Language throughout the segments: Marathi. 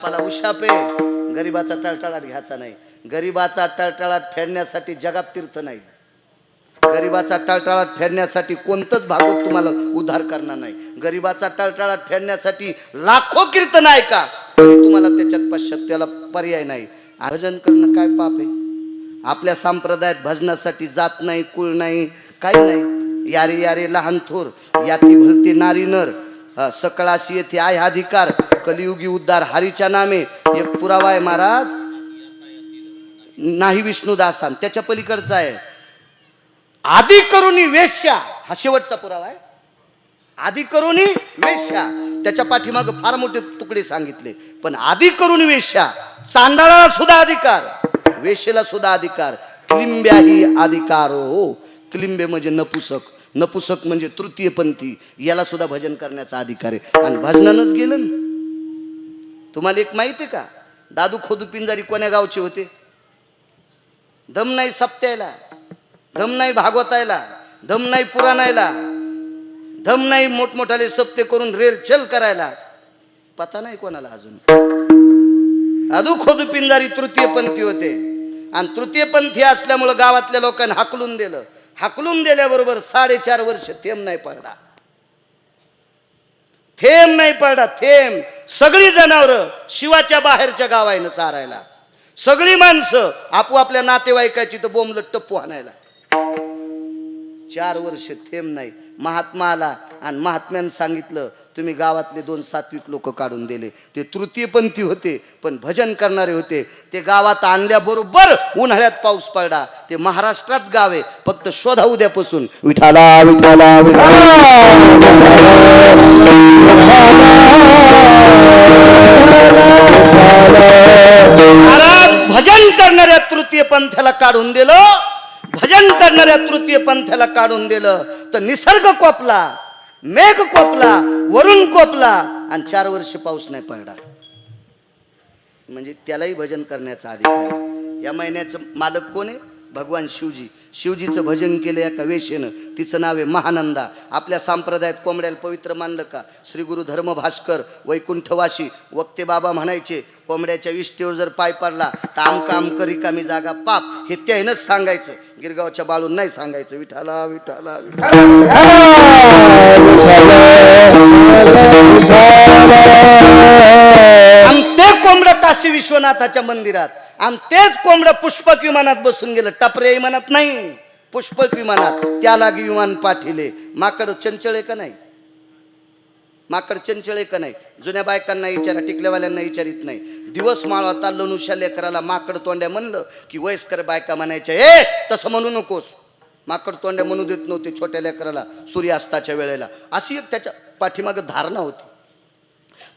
मला उशापे गरीबाचा टळटळाट घ्यायचा नाही. गरीबाचा टळटळाट फेडण्यासाठी जगात तीर्थ नाही. गरीबाचा टळटळाट फेडण्यासाठी कोणतंच भागवत तुम्हाला उद्धार करणार नाही. गरीबाचा टळटळाट फेडण्यासाठी लाखो कीर्तन आहे का, तुम्हाला त्याच्यात पश्चात्याला पर्याय नाही. भजन करणं काय पाप आहे? आपल्या संप्रदायात भजनासाठी जात नाही, कुळ नाही, काही नाही. यारे यारे लहान थोर, याती भलते नारी नर, सकळाशी येथे आहे अधिकार, कलियुगी उद्धार हरीच्या नामे. एक पुरावा आहे महाराज, नाही विष्णुदासान, त्याच्या पलीकडचा आहे. आदि करुणी वेश्या, हा शेवटचा पुरावा आहे. आदि करुणी वेश्या, त्याच्या पाठीमाग फार मोठे तुकडे सांगितले. पण आदि करुणी वेश्या, चांडाळाला सुद्धा अधिकार, वेश्येला सुद्धा अधिकार. क्लिंब्या ही अधिकार हो. क्लिंबे म्हणजे नपुसक, नपुसक म्हणजे तृतीयपंथी, याला सुद्धा भजन करण्याचा अधिकार आहे. आणि भजनानच गेलं ना. तुम्हाला एक माहिती आहे का, दादू खोदू पिंजारी कोण्या गावचे होते? दम नाही सप्त्याला, दम नाही भागवतायला, दम नाही पुराणायला, दम नाही मोठमोठाले सप्ते करून रेल चल करायला. पता नाही कोणाला अजून. दादू खोदू पिंजारी तृतीयपंथी होते. आणि तृतीयपंथी असल्यामुळे गावातल्या लोकांनी हाकलून दिलं. हाकलून दिल्याबरोबर 4.5 वर्ष थेंब नाही पडला. थेंब नाही पडला, थेंब. सगळी जनावरं शिवाच्या बाहेरच्या गावायनं चारायला, सगळी माणसं आपोआपल्या नातेवाईकाची तर बोंबलत टप्पू आणायला. 4 वर्ष थेंब नाही. महात्मा आला आणि महात्म्यानं सांगितलं, तुम्ही गावातले 2 सात्विक लोक काढून दिले. ते तृतीयपंथी होते पण भजन करणारे होते. ते गावात आणल्याबरोबर उन्हाळ्यात पाऊस पडला. ते महाराष्ट्रात गाव आहे, फक्त शोधा उद्यापासून. विठाला विठाला भजन करणाऱ्या तृतीय पंथाला काढून दिलं. भजन करणाऱ्या तृतीय पंथाला काढून दिलं तर निसर्ग कोपला, मेघ कोपला, वरुण कोपला आणि 4 वर्ष पाऊस नाही पडला. म्हणजे त्यालाही भजन करण्याचा अधिकार. या महिन्याचं मालक कोण आहे? भगवान शिवजी. शिवजीचं भजन केलं एका वेशेनं, तिचं नाव आहे महानंदा. आपल्या संप्रदायात कोंबड्याला पवित्र मानलं का? श्री गुरु धर्म भास्कर वैकुंठवासी वक्ते बाबा म्हणायचे, कोंबड्याच्या विष्ठेवर जर पाय पडला तर आमका आमक रिकामी जागा पाप. हे त्यानंच सांगायचं, गिरगावच्या बाळून नाही सांगायचं. विठाला विठाला आणि ते कोंबडं काशी विश्वनाथाच्या मंदिरात, आणि तेच कोंबडं पुष्पक विमानात बसून गेलं. टपरे विमानात नाही, पुष्पक विमानात. त्या लागी विमान पाठिले. माकड चंचळे का नाही? माकड चंचळे का नाही? जुन्या बायकांना विचारा, टिकल्यावाल्यांना विचारित नाही. दिवस माळवता लनुष्या लेकराला माकड तोंड्या म्हणलं की वयस्कर बायका म्हणायच्या, ए तसं म्हणू नकोस. माकड तोंड्या म्हणू देत नव्हते छोट्या लेकराला सूर्यास्ताच्या वेळेला. अशी एक त्याच्या पाठीमागं धारणा होती,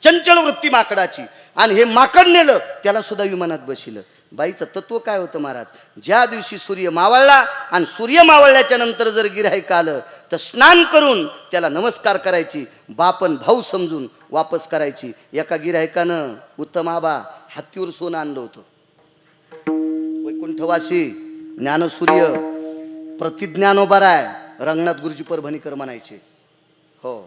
चंचल वृत्ती माकडाची. आणि हे माकड नेलं, त्याला सुद्धा विमानात बसिलं. बाईचं तत्व काय होतं महाराज? ज्या दिवशी सूर्य मावळला आणि सूर्य मावळल्याच्या नंतर जर गिऱ्हाईक आलं तर स्नान करून त्याला नमस्कार करायची, बापन भाऊ समजून वापस करायची. एका गिऱ्हाईकानं उत्तम आबा हत्तीवर सोनं आणलं होतं. वैकुंठवासी ज्ञानसूर्य प्रतिज्ञानोबराय रंगनाथ गुरुजी परभणीकर म्हणायचे. हो,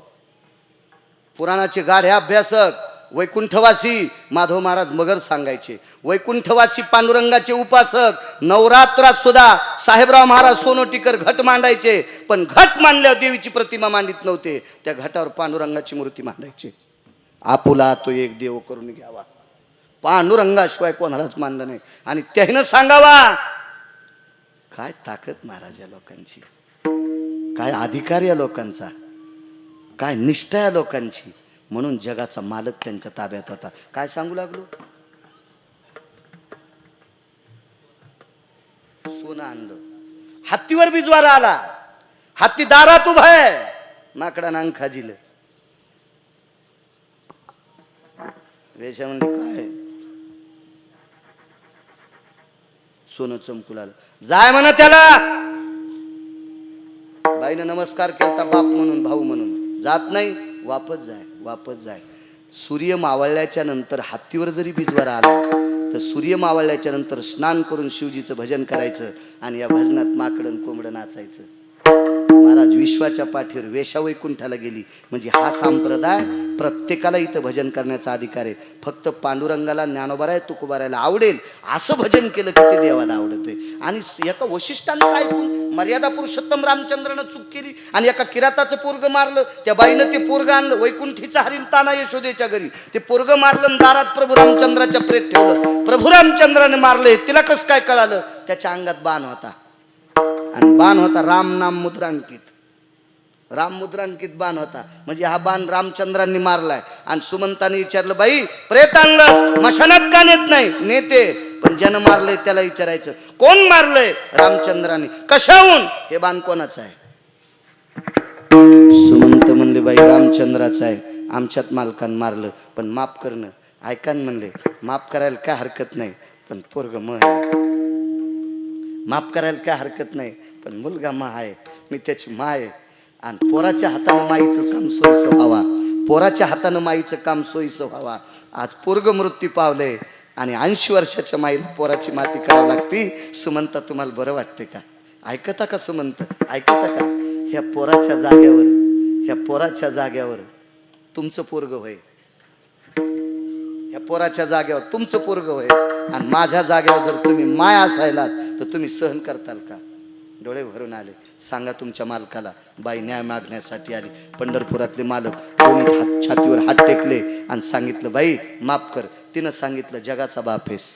पुराणाचे गाढे अभ्यासक वैकुंठवासी माधव महाराज मगर सांगायचे. वैकुंठवासी पांडुरंगाचे उपासक नवरात्रात सुद्धा साहेबराव महाराज सोनोटीकर घट मांडायचे. पण घट मांडल्यावर देवीची प्रतिमा मांडित नव्हते, त्या घटावर पांडुरंगाची मूर्ती मांडायचे. आपुला तो एक देव करून घ्यावा, पांडुरंगाशिवाय कोणालाच मानलं नाही. आणि त्यानं सांगावा, काय ताकद महाराज या लोकांची, काय अधिकार या लोकांचा, काय निष्ठा या लोकांची. म्हणून जगाचा मालक त्यांच्या ताब्यात होता. काय सांगू लागलो? सोनं आणलं, हत्तीवर बिजवारा आला, हत्ती दारात उभा आहे, माकडानं अंग खाजिलं. वेशा म्हणजे काय? सोनं चमकू लागलं. जाय म्हणा त्याला. बाईनं नमस्कार केलता बाप म्हणून, भाऊ म्हणून. जात नाही, वापस जाय, वापस जाय. सूर्य मावळल्याच्या नंतर हत्तीवर जरी बिजवारा आला तर सूर्य मावळल्याच्या नंतर स्नान करून शिवजीचं भजन करायचं आणि या भजनात माकडन कोंबडं नाचायचं. महाराज विश्वाच्या पाठीवर वेश्या वैकुंठाला गेली म्हणजे हा संप्रदाय प्रत्येकाला इथं भजन करण्याचा अधिकार आहे. फक्त पांडुरंगाला ज्ञानोबाराय तुकोबारायला आवडेल असं भजन केलं की ते देवाला आवडत आहे. आणि एका वशिष्ठांचं ऐकून मर्यादा पुरुषोत्तम रामचंद्रानं चूक केली आणि एका किराताचं पोरग मारलं. त्या बाईनं ते पोरग आणलं वैकुंठीचा हरिण ताना यशोदेच्या घरी. ते पोरग मारलं दारात प्रभू रामचंद्राच्या प्रेत ठेवलं. प्रभू रामचंद्राने मारले. तिला कसं काय कळालं? त्याच्या अंगात बाण होता आणि बाण होता राम नाम मुद्रांकित. राम मुद्रांकित बाण होता म्हणजे हा बाण रामचंद्रांनी मारलाय. आणि सुमंताने विचारलं बाई प्रेत आणलंस मशानात का नेत नाही? नेते, पण ज्यानं मारलंय त्याला विचारायचं कोण मारलंय? रामचंद्राने. कशाहून? हे बाण कोणाचं आहे? सुमंत म्हणले बाई रामचंद्राचं आहे. आमच्यात मालकान मारलं पण माफ करणं. ऐकान म्हणले माफ करायला काय हरकत नाही पण पोरग माफ करायला काय हरकत नाही पण मुलगा आहे. मी त्याची आहे. आणि पोराच्या हातानं माईचं काम सोयीचं व्हावा. पोराच्या हातानं माईचं काम सोयीचं व्हावा. आज पोरग मृत्यू पावले आणि 80 वर्षाच्या माईला पोराची माती करावी लागती. सुमंता तुम्हाला बरं वाटते का? ऐकता का सुमंत? ऐकता का? ह्या पोराच्या जाग्यावर तुमचं पोरग होय. ह्या पोराच्या जाग्यावर तुमचं पोरग होय. आणि माझ्या जाग्यावर जर तुम्ही माय असायलात तर तुम्ही सहन करताल का? डोळे भरून आले. सांगा तुमच्या मालकाला. बाई न्याय मागण्यासाठी आली. पंढरपुरातले मालक दोन्ही छातीवर हात टेकले आणि सांगितलं बाई माफ कर. तिनं सांगितलं जगाचा बाप आहेस,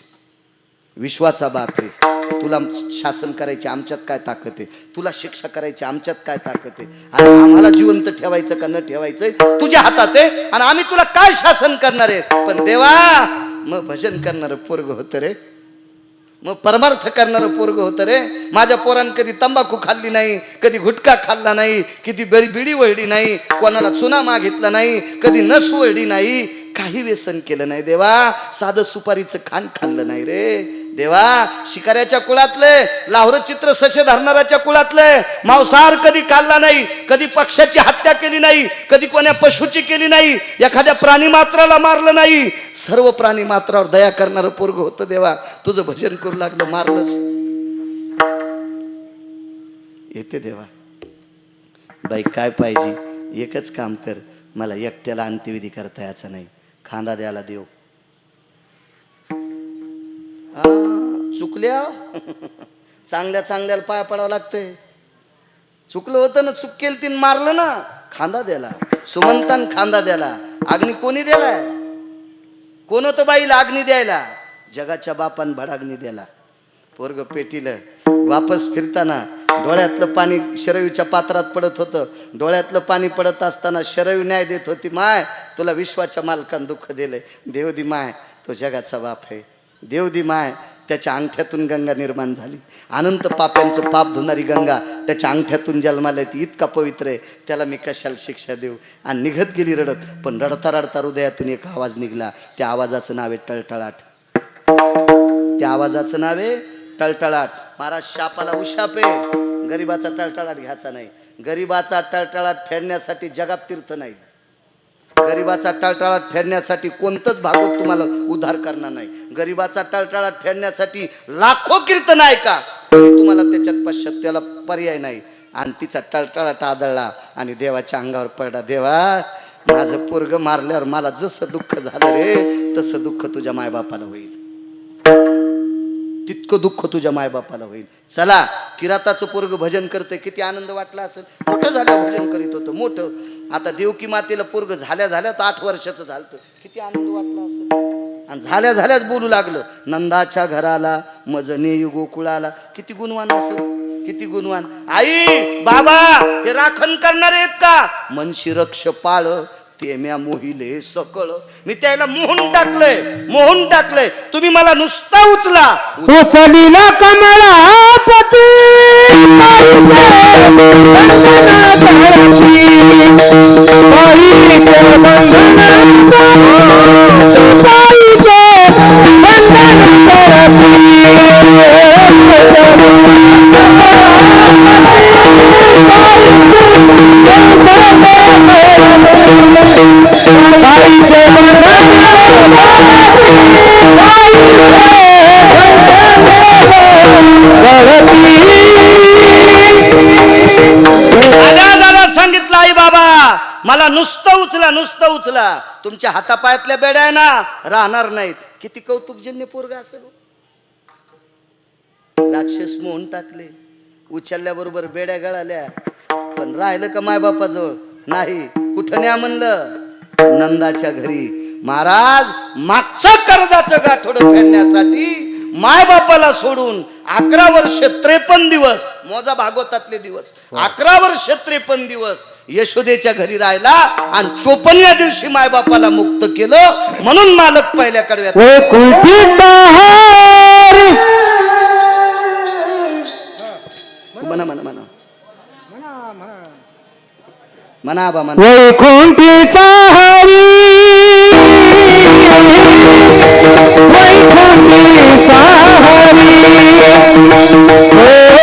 विश्वाचा बाप आहेस. तुला शासन करायची आमच्यात काय ताकद आहे? तुला शिक्षा करायची आमच्यात काय ताकद आहे? आणि आम्हाला जिवंत ठेवायचं का न ठेवायचंय तुझ्या हातात आहे. आणि आम्ही तुला काय शासन करणार आहे? पण देवा मग भजन करणारं पोरग होतं रे. मग परमार्थ करणारं पोरग होतं रे. माझ्या पोरानं कधी तंबाखू खाल्ली नाही, कधी गुटखा खाल्ला नाही, कधी बिडी वळली नाही, कोणाला चुना मागितला नाही, कधी नस वळली नाही, काही व्यसन केलं नाही देवा. साधं सुपारीचं खाण खाल्लं नाही रे देवा. शिकाऱ्याच्या कुळातले, लाहोर चित्र ससे धरणाऱ्याच्या कुळातले, मांसाहार कधी खाल्ला नाही, कधी पक्षाची हत्या केली नाही, कधी कोण्या पशुची केली नाही, एखाद्या प्राणी मात्राला मारलं नाही. सर्व प्राणी मात्रावर दया करणारं पोरग होतं देवा. तुझं भजन करू लागलं मारलंस. येते देवा. बाई काय पाहिजे? एकच काम कर, मला एकट्याला अंत्यविधी करता यायचं नाही. खांदा द्यायला देव. चुकल्या चांगल्याला पाया पडावं लागतंय. चुकलं होतं ना, चूक केली तीन मारलं ना, खांदा द्याला. सुमंतान खांदा द्याला. अग्नी कोणी द्यालाय? कोण होतं बाईला अग्नी द्यायला? जगाच्या बापान भडाग्नी द्याला. पोरग पेटीलं. वापस फिरताना डोळ्यातलं पाणी शरयूच्या पात्रात पडत होतं. डोळ्यातलं पाणी पडत असताना शरयू न्याय देत होती. माय तुला विश्वाच्या मालकान दुःख दिलंय. देवदी माय तो जगाचा बाप आहे. देवदी माय त्याच्या अंगठ्यातून गंगा निर्माण झाली. अनंत पाप्यांचं पाप धुणारी गंगा त्याच्या अंगठ्यातून जन्माला ती इतका पवित्र आहे. त्याला मी कशाला शिक्षा देऊ? आणि निघत गेली रडत. पण रडता रडता हृदयातून एक आवाज निघला. त्या आवाजाचं नाव आहे टळटळाट. त्या आवाजाचं नाव आहे टळटळाट. महाराज शापाला उशाप आहे. गरीबाचा टळटळाट घ्यायचा नाही. गरीबाचा टळटळाट फेडण्यासाठी जगात तीर्थ नाही. गरीबाचा टळटळाट फेडण्यासाठी कोणतंच भागवत तुम्हाला उद्धार करणार नाही. गरीबाचा टळटळाट फेडण्यासाठी लाखो कीर्तन आहे का, तरी तुम्हाला त्याच्यात पश्चात्याला पर्याय नाही. आणि तिचा टळटळाट आदळला आणि देवाच्या अंगावर पडला. देवा माझं पोरग मारल्यावर मला जसं दुःख झालं रे तसं दुःख तुझ्या मायबापाला होईल. तितकं दुःख तुझ्या मायबापाला होईल. चला किराताचं पोरग भजन करते. किती आनंद वाटला असेल. मोठं झालं भजन करीत होतं मोठं. आता देवकी मातेला पोरग झाल्या 8 वर्षाचं झालं. किती आनंद वाटला असेल. आणि झाल्याच बोलू लागलं. नंदाच्या घराला मज नेयू गोकुळाला. किती गुणवान असेल. किती गुणवान. आई बाबा हे राखण करणारे आहेत का? मनशी रक्ष पाळ ते म्या मोहिले सकळ. मी त्याला मोहून टाकलंय. तुम्ही मला नुसता उचला. उचलीला कमळापती अगं उचला, तुमच्या हातापायातल्या बेड्या आहे ना राहणार नाहीत. किती कौतुकजन्य पोरगा असेल. राक्षस मोहन टाकले, उचलल्याबरोबर बेड्या गळाल्या, पण राहिलं का मायबापाजवळ? नाही. कुठं न्या म्हणलं? नंदाच्या घरी. महाराज मागचं कर्जाचं गाठोडं फेडण्यासाठी मायबापाला सोडून 11 वर्ष 53 दिवस, मोजा भागवतातले दिवस, 11 वर्ष 53 दिवस यशोदेच्या घरी राहिला आणि 54व्या दिवशी मायबापाला मुक्त केलं. म्हणून मालक पहिल्या कडव्यात म्हणा म्हणा म्हणा म्हणा आबा म्हणा. वैकुंठीचा हरी, वैकुंठीचा हरी, वैकुंठीचा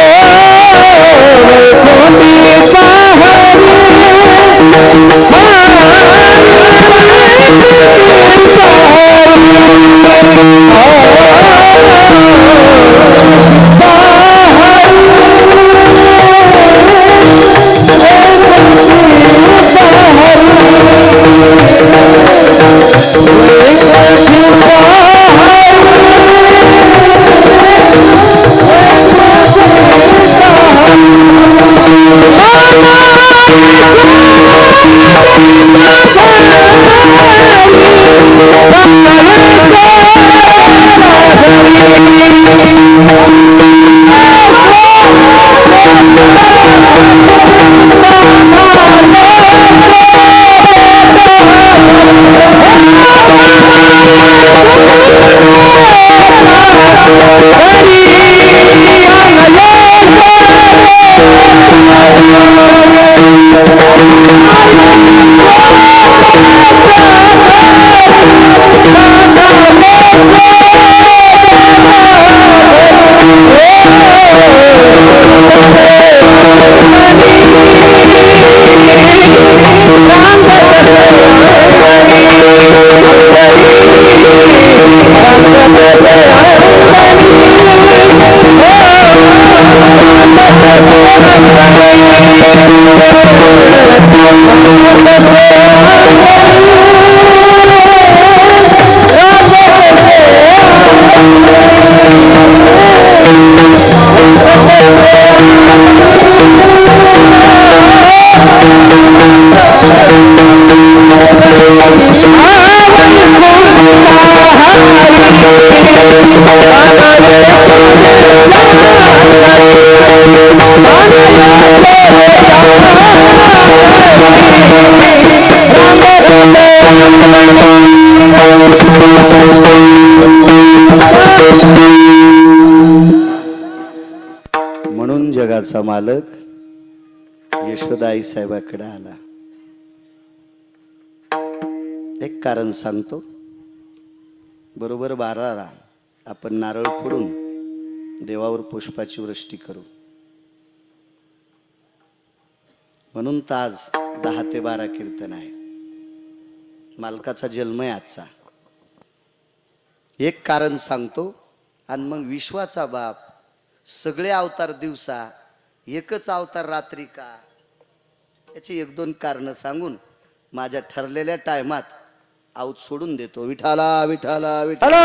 म्हणून जगाचा मालक यशोदा आई साहेबाकडे आला. एक कारण सांगतो. बरोबर 12ला आपण नारळ फोडून देवावर पुष्पाची वृष्टी करू. म्हणून ताज 10 ते 12 कीर्तन आहे. मालकाचा जन्म आहे आजचा. एक कारण सांगतो आणि मग विश्वाचा बाप, सगळे अवतार दिवसा, एकच अवतार रात्री का, याची 1-2 कारण सांगून माझ्या ठरलेल्या टायमात आऊत सोडून देतो. विठाला विठाला विठाला.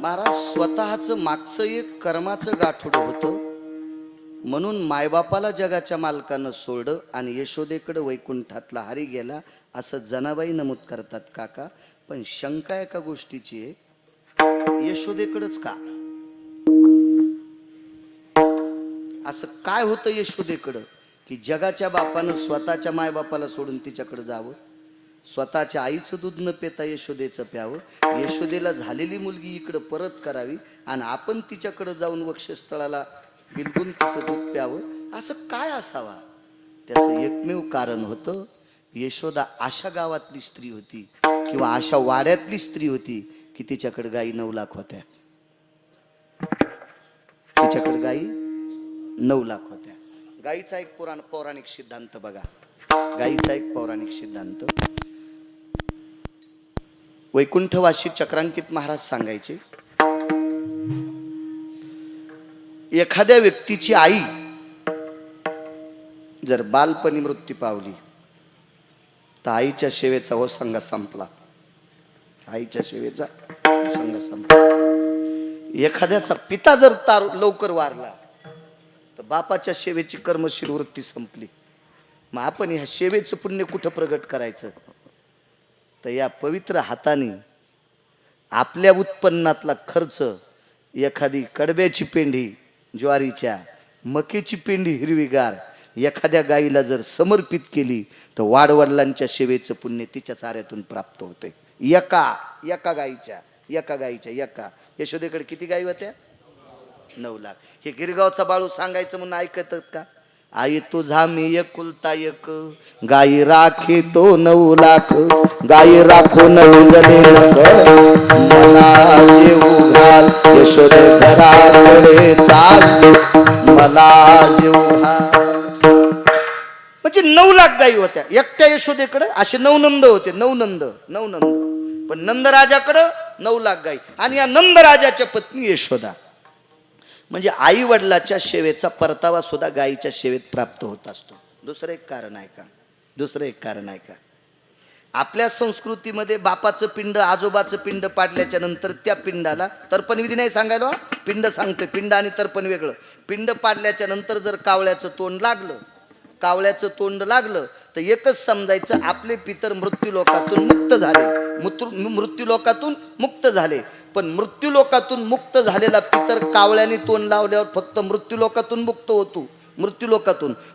महाराज स्वतःचं मागचं एक कर्माचं गाठोडं होतं. म्हणून मायबापाला जगाच्या मालकानं सोडलं आणि यशोदेकडे वैकुंठातला हरी गेला असं जनाबाई नमूद करतात काका. पण शंका एका गोष्टीची आहे, यशोदेकडंच का? असं काय होतं यशोदेकडं की जगाच्या बापानं स्वतःच्या मायबापाला सोडून तिच्याकडे जावं, स्वतःच्या आईचं दूध न पेता यशोदेचं प्यावं, यशोदेला झालेली मुलगी इकडं परत करावी आणि आपण तिच्याकडे जाऊन वक्षस्थळाला बिलकुल तिचं दूध प्यावं, असं काय असावा? त्याचं एकमेव कारण होतं, यशोदा अशा गावातली स्त्री होती किंवा अशा वाड्यातली स्त्री होती की तिच्याकडे गायी 9 लाख होत्या. तिच्याकडे गायी 9 लाख होत्या. गायीचा एक पौराणिक सिद्धांत बघा. गायीचा एक पौराणिक सिद्धांत वैकुंठवासी चक्रांकित महाराज सांगायचे. एखाद्या व्यक्तीची आई जर बालपणी मृत्यू पावली तर आईच्या सेवेचा ओसंगा संपला. आईच्या सेवेचा ओसंगा संपला. एखाद्याचा पिता जर लवकर वारला तर बापाच्या सेवेची कर्मशील वृत्ती संपली. मग आपण ह्या सेवेचं पुण्य कुठं प्रगट करायचं? तर या पवित्र हाताने आपल्या उत्पन्नातला खर्च एखादी कडब्याची पेंढी ज्वारीच्या, मकेची पेंढी हिरवीगार एखाद्या गाईला जर समर्पित केली तर वाडवडिलांच्या सेवेचं पुण्य तिच्या चाऱ्यातून प्राप्त होते. एका गाईच्या यशोदेकडे किती गाई होत्या? 9 लाख. हे गिरगावचा बाळू सांगायचं म्हणून ऐकतात का? आई तुझा मी एकुलता एक, गाई राखे तो 9 लाख, गाई राखो नऊ जणे नक, मला जेऊ घाल यशोदे घराकडे चाल, मला जेऊ घाल. म्हणजे 9 लाख गाई होत्या एकट्या यशोदेकडे. असे 9 नंद होते. 9 नंद. पण नंदराजाकडे 9 लाख गाई. आणि या नंदराजाच्या पत्नी यशोदा. म्हणजे आई वडिलाच्या सेवेचा परतावा सुद्धा गायीच्या सेवेत प्राप्त होत असतो. दुसरं एक कारण आहे का? आपल्या संस्कृतीमध्ये बापाचं पिंड, आजोबाचं पिंड पाडल्याच्या नंतर त्या पिंडाला तर्पण विधी नाही सांगायला. पिंड सांगतोय. पिंड आणि तर्पण वेगळं. पिंड पाडल्याच्या नंतर जर कावळ्याचं तोंड लागलं तर एकच समजायचं, आपले पितर मृत्यूलोकातून मुक्त झाले. पण मृत्यूलोकातून मुक्त झालेला पितर कावळ्याने तोंड लावल्यावर फक्त मृत्यूलोकातून मुक्त होतो.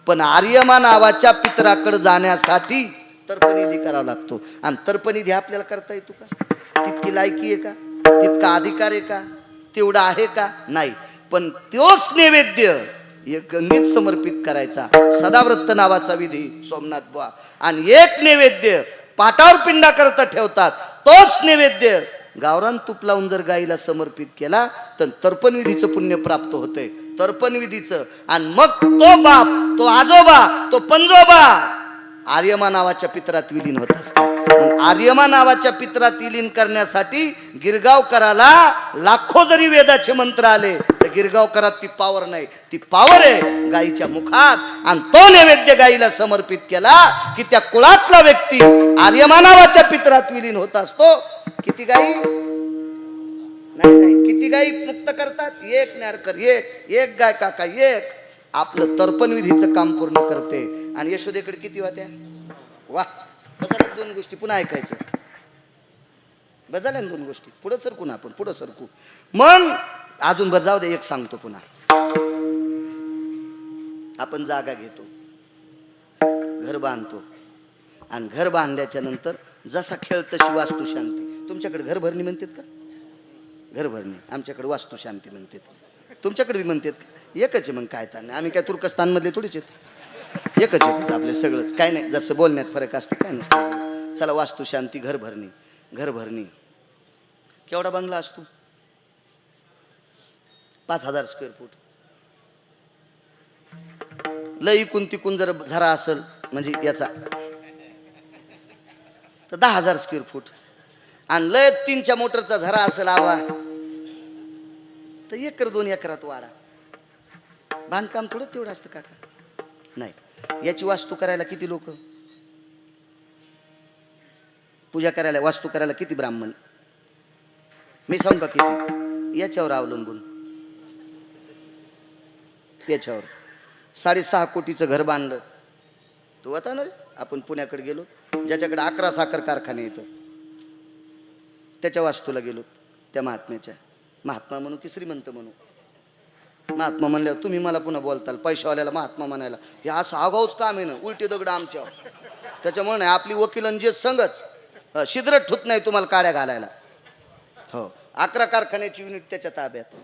पण आर्यमा नावाच्या पितराकडे जाण्यासाठी तर्पणविधी करावा लागतो. आणि तर्पणविधी आपल्याला करता येतो का? तितकी लायकी आहे का? तितका अधिकार आहे का? तेवढा आहे का? नाही. पण तोच नैवेद्य एक गंगेत समर्पित करायचा. सदाव्रत नावाचा विधी सोमनाथ बुवा. आणि एक नैवेद्य पाटावर पिंडा करता ठेवतात. तोच नैवेद्य गावरान तूप लावून जर गाईला समर्पित केला तर तर्पणविधीचं पुण्य प्राप्त होतंय. तर्पणविधीचं. आणि मग तो बाप, तो आजोबा, तो पंजोबा आर्यमा नावाच्या पितरात विलीन होत असतात. मग आर्यमा नावाच्या पितरात विलीन करण्यासाठी गिरगावकराला लाखो जरी वेदाचे मंत्र आले तर गिरगावकरात ती पावर नाही. ती पावर आहे गाईच्या मुखात. आणि तो नैवेद्य गाईला समर्पित केला की त्या कुळातला व्यक्ती आर्यमा नावाच्या पितरात विलीन होत असतो. किती गाई? नाही, किती गाई मुक्त करतात? एक न्यारकर, एक गाय काका, एक. आपलं तर्पणविधीचं काम पूर्ण करते. आणि यशोदेकडे किती होत्या? वा. बजाल्या 2 गोष्टी पुन्हा ऐकायचं. बजाल्या 2 गोष्टी. पुढे सरकू. मग अजून बजाव दे. एक सांगतो पुन्हा. आपण जागा घेतो, घर बांधतो. आणि घर बांधल्याच्या नंतर जसा खेळ तशी वास्तू शांती. तुमच्याकडे घर भरणी म्हणतात का? घर भरणी. आमच्याकडे वास्तू शांती म्हणतात. तुमच्याकडे म्हणतात का? एकच आहे. मग काय ताण. आम्ही काय तुर्कस्तान मधले थोडीच आहेत. एकच आपले सगळंच. काय नाही. जसं बोलण्यात फरक असतो काय नसतं. चला, वास्तू शांती, घर भरणी. केवढा बंगला असतो? 5000 स्क्वेअर फूट. लई इकून तिकून जर झरा असेल म्हणजे याचा तर 10,000 स्क्वेअर फूट. आणि लय 3च्या मोटरचा झरा असेल आवा तर 1-2 एकरात वाडा. बांधकाम थोडं तेवढं असतं काका? नाही. याची वास्तू करायला किती लोक? पूजा करायला, वास्तू करायला किती ब्राह्मण? मी सांगू का किती? याच्यावर अवलंबून. याच्यावर 6.5 कोटीचं घर बांधलं. तू आता ना रे, आपण पुण्याकडे गेलो, ज्याच्याकडे 11 साखर कारखाने येतं त्याच्या वास्तूला गेलो. त्या महात्मा म्हणू की श्रीमंत म्हणू? महात्मा म्हणल्यावर तुम्ही मला पुन्हा बोलताल पैशावाल्याला महात्मा म्हणायला. हे असं आगाऊच काम आहे ना. उलटी दगड आमच्यावर. त्याच्यामुळे नाही आपली वकीलन जे संगच शिद्र ठुत नाही तुम्हाला काड्या घालायला. हो. 11 कारखान्याची युनिट त्याच्या ताब्यात.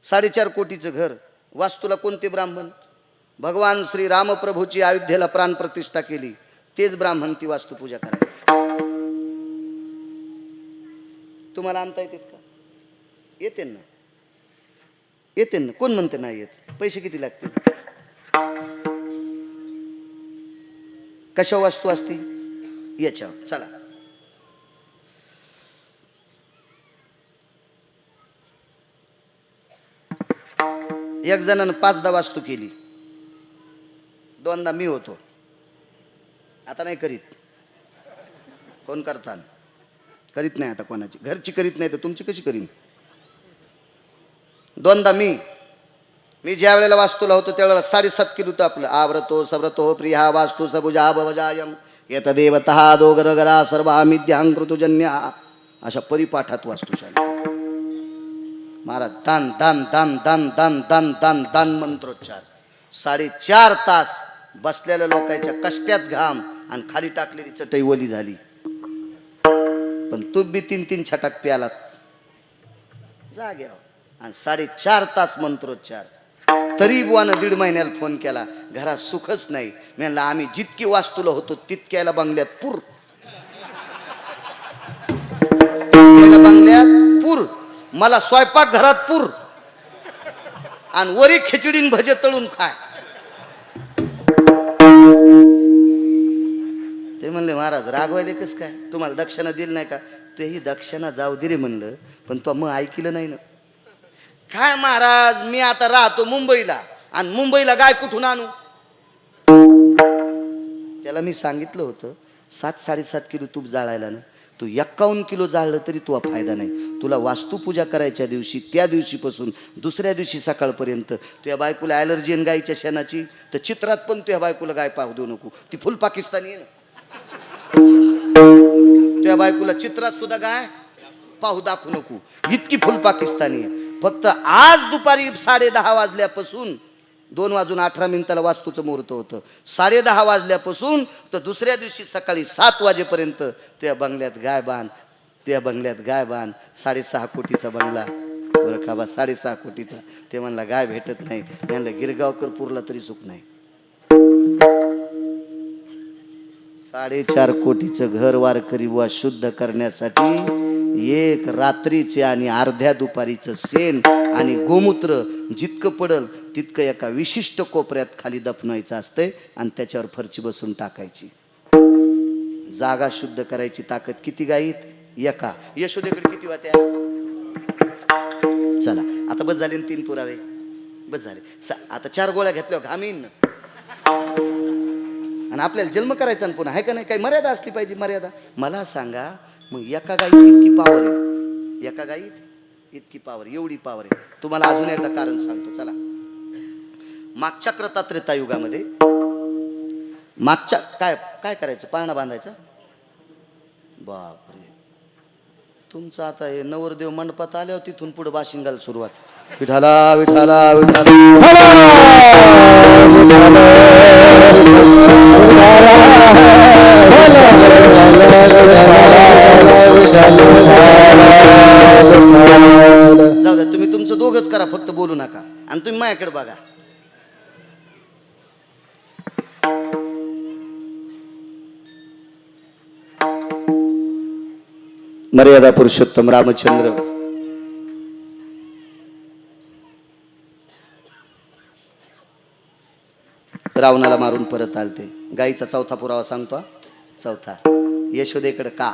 4.5 कोटीचं घर. वास्तूला कोणते ब्राह्मण? भगवान श्री रामप्रभूची अयोध्येला प्राण प्रतिष्ठा केली तेच ब्राह्मण ती वास्तू पूजा करायला. तुम्हाला आणता येतात का? येते ना. कोण म्हणते नाही येत? पैसे किती लागतील? कशा वास्तू असती? याच्यावर. चला, एक जणानं 5दा वास्तू केली, 2दा मी होतो. आता नाही करीत. कोण करता? करीत नाही आता कोणाची. घरची करीत नाही तर तुमची कशी करीन? 2दा मी ज्या वेळेला वास्तूला होतो त्यावेळेला 7.5 किलो होतं आपलं. आवरतो सव्रतो प्रिया वास्तू सबुजा भवजायम येत देवतः दोगरगरा सर्वामिद्यां ऋतुजन्या, अशा परिपाठात वास्तुशाली. महाराज दान दान दान दान दान दान दान दान मंत्रोच्चार. 4.5 तास बसलेल्या लोकांच्या कष्ट्यात घाम आणि खाली टाकलेली चटई ओली झाली. पण तू बी 3-3 छटाक प्यालात जाग्यावर. आणि 4.5 तास मंत्रोच्चार. तरी बुवानं 1.5 महिन्याला फोन केला, घरात सुखच नाही. मी म्हणलं आम्ही जितकी वास्तूला होतो तितक्याला बंगल्यात पूर. बंगल्यात पूर, मला स्वयंपाक घरात पूर, आणि वरी खिचडीन भजे तळून खाय. ते म्हणले महाराज रागवायले कस काय, तुम्हाला दक्षिणा दिली नाही का? तेही दक्षिणा जाऊ दे रे म्हणलं, पण तो मग ऐकलं नाही ना. काय महाराज, मी आता राहतो मुंबईला, आणि मुंबईला गाय कुठून आणू? त्याला मी सांगितलं होतं 7-7.5 किलो तूप जाळायला ना, तू 51 किलो जाळलं तरी तुला फायदा नाही. तुला वास्तुपूजा करायच्या दिवशी, त्या दिवशीपासून दुसऱ्या दिवशी सकाळपर्यंत तुझ्या बायकोला ॲलर्जी आहे गायीच्या शेणाची, तर चित्रात पण तुझ्या बायकोला गाय पाहू देऊ नको. ती फुल पाकिस्तानी आहे ना. तुझ्या बायकोला चित्रात सुद्धा गाय पाहू दाखवू नको, इतकी फुल पाकिस्तानी आहे. फक्त आज दुपारी 10:30 वाजल्यापासून 2:18 वास्तूचं मुहूर्त होतं. 10:30 वाजल्यापासून तर दुसऱ्या दिवशी सकाळी 7 वाजेपर्यंत त्या बंगल्यात गाय बांध, त्या बंगल्यात गाय बांध. 6.5 कोटीचा बंगला बरं का बा, 6.5 कोटीचा. ते म्हणला गाय भेटत नाही. म्हणलं गिरगावकर पुरला तरी सुख नाही. 4.5 कोटीचं घर वारकरी बुवा शुद्ध करण्यासाठी एक रात्रीचे आणि अर्ध्या दुपारीचं शेण आणि गोमूत्र जितकं पडल तितकं एका विशिष्ट कोपऱ्यात खाली दफनायचं असतंय, आणि त्याच्यावर फरची बसून टाकायची. जागा शुद्ध करायची ताकद किती गाईत? एका. यशोदेकडे किती वाट्या? चला आता बस झाले 3 पुरावे, बस झाले. आता 4 गोळ्या घेतल्यावर घामीन ना. आणि आपल्याला जन्म करायचा ना पुन्हा, आहे का नाही? काही मर्यादा असली पाहिजे. मर्यादा मला सांगा, मग एका गाईत इतकी पावर आहे, एका गाईत इतकी पावर, एवढी पावर आहे. तुम्हाला अजून एकदा कारण सांगतो. चला, मागच्या कृतात्रेता युगामध्ये मागच्या काय काय करायचं? पाळणा बांधायचा. बापरे, तुमचं आता हे नवरदेव मंडपात आल्यावर तिथून पुढे बाशिंगाला सुरुवात. विठाला विठाला विठाला. जाऊ द्या, तुम्ही तुमचं दोघंच करा, फक्त बोलू नका. आणि तुम्ही माझ्याकडे बघा. मर्यादा पुरुषोत्तम रामचंद्र रावणाला मारून परत आलते. गाईचा 4था पुरावा सांगतो. 4था यशोदेकडे का,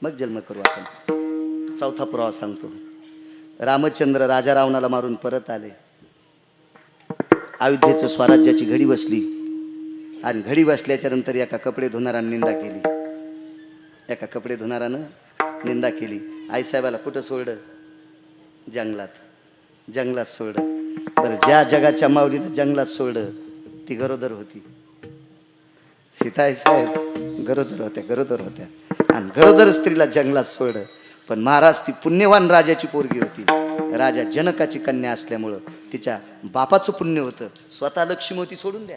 मग जन्म करू आपण. 4था पुरावा सांगतो. रामचंद्र राजा रावणाला मारून परत आले. अयोध्येचं स्वराज्याची घडी बसली, आणि घडी बसल्याच्या नंतर एका कपडे धुणारानं निंदा केली. एका कपडे धुणारानं निंदा केली. आईसाहेबाला कुठं सोडलं? जंगलात. जंगलात सोडलं. बरं, ज्या जगाच्या माऊलीला जंगलात सोडलं ती गरोदर होती. सीताई साहेब गरोदर होत्या, गरोदर होत्या. आणि गरोदर स्त्रीला जंगलात सोडलं. पण महाराज ती पुण्यवान राजाची पोरगी होती. राजा जनकाची कन्या असल्यामुळं तिच्या बापाचं पुण्य होतं. स्वतः लक्ष्मी होती सोडून द्या,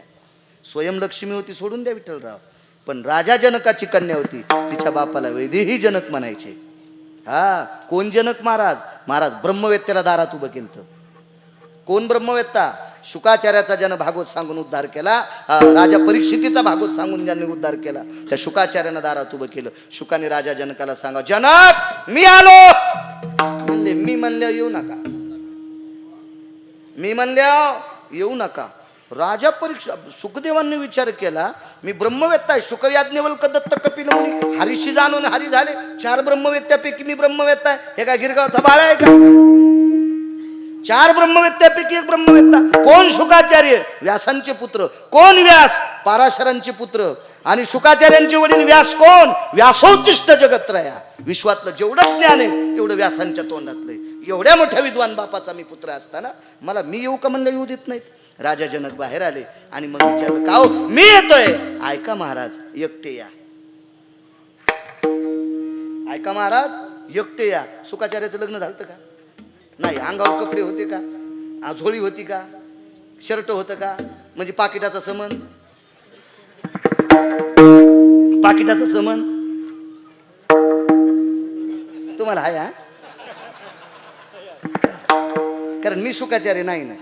स्वयं लक्ष्मी होती सोडून द्या विठ्ठलराव. पण राजा जनकाची कन्या होती. तिच्या बापाला वैदेही जनक म्हणायचे. हा, कोण जनक? महाराज. महाराज ब्रह्मवेत्त्याला दारात उभं केलं. कोण ब्रह्मवेत्ता? शुकाचार्याचा ज्यानं भागवत सांगून उद्धार केला, राजा परीक्षितीचा भागवत सांगून ज्यांनी उद्धार केला, त्या शुकाचार्यानं दारात उभं केलं. शुकाने राजा जनकाला सांगा, जनक मी आलो. म्हणले मी म्हणल्या येऊ नका, मी म्हणल्या येऊ नका. राजा परीक्षा सुखदेवांनी विचार केला, मी ब्रह्मवेत्ता आहे. शुकयाज्ञवल्क दत्त कपिल मुनी हरीशी जाणून हरी झाले. 4 ब्रह्मवेत्त्यापैकी मी ब्रह्मवेत्ता आहे. हे काय गिरगावचा बाळ आहे का? 4 ब्रह्मवेत्त्यापैकी एक ब्रह्मवेत्ता कोण? शुकाचार्य, व्यासांचे पुत्र. कोण? व्यास, पाराशरांचे पुत्र. आणि शुकाचार्यांचे वडील व्यास कोण? व्यासोचिष्ट जगत्रया. विश्वातलं जेवढं ज्ञान आहे तेवढं व्यासांच्या तोंडातलंय. एवढ्या मोठ्या विद्वान बापाचा मी पुत्र असताना मला मी येऊ का म्हणलं येऊ देत नाहीत. राजा जनक बाहेर आले आणि मग विचारलं, का हो? मी येतोय. ऐका महाराज, एकटे या. ऐका महाराज, एकटे या. शुकाचार्याचं लग्न झालं का? नाही. अंगावर कपडे होते का? झोळी होती का? शर्ट होतं का? म्हणजे पाकिटाचा संबंध, पाकिटाचा संबंध तुम्हाला आहे हा? कारण मी शुकाचार्य नाही ना.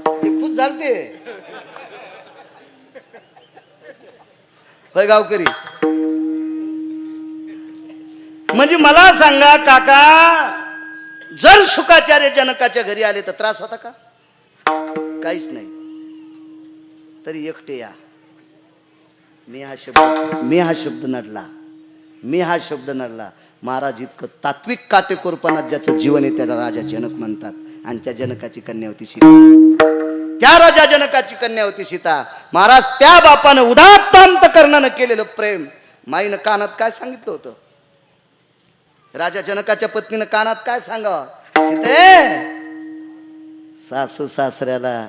ते खूप झालते होय गावकरी. म्हणजे मला सांगा काका, जर शुकाचार्य जनकाच्या घरी आले तर त्रास होता का? काहीच नाही. तरी एकटे या. मी हा शब्द नडला. मी हा शब्द नडला. महाराज इतकं तात्विक काटेकोरपणात ज्याचं जीवन आहे त्याला राजा जनक म्हणतात. आणि त्या जनकाची कन्या होती सीता. त्या राजा जनकाची कन्या होती सीता. महाराज त्या बापानं उदात्त कर्णानं केलेलं प्रेम माईनं कानात काय सांगितलं होतं? राजा जनकाच्या पत्नीनं कानात काय सांगावं? सीते, सासू सासऱ्याला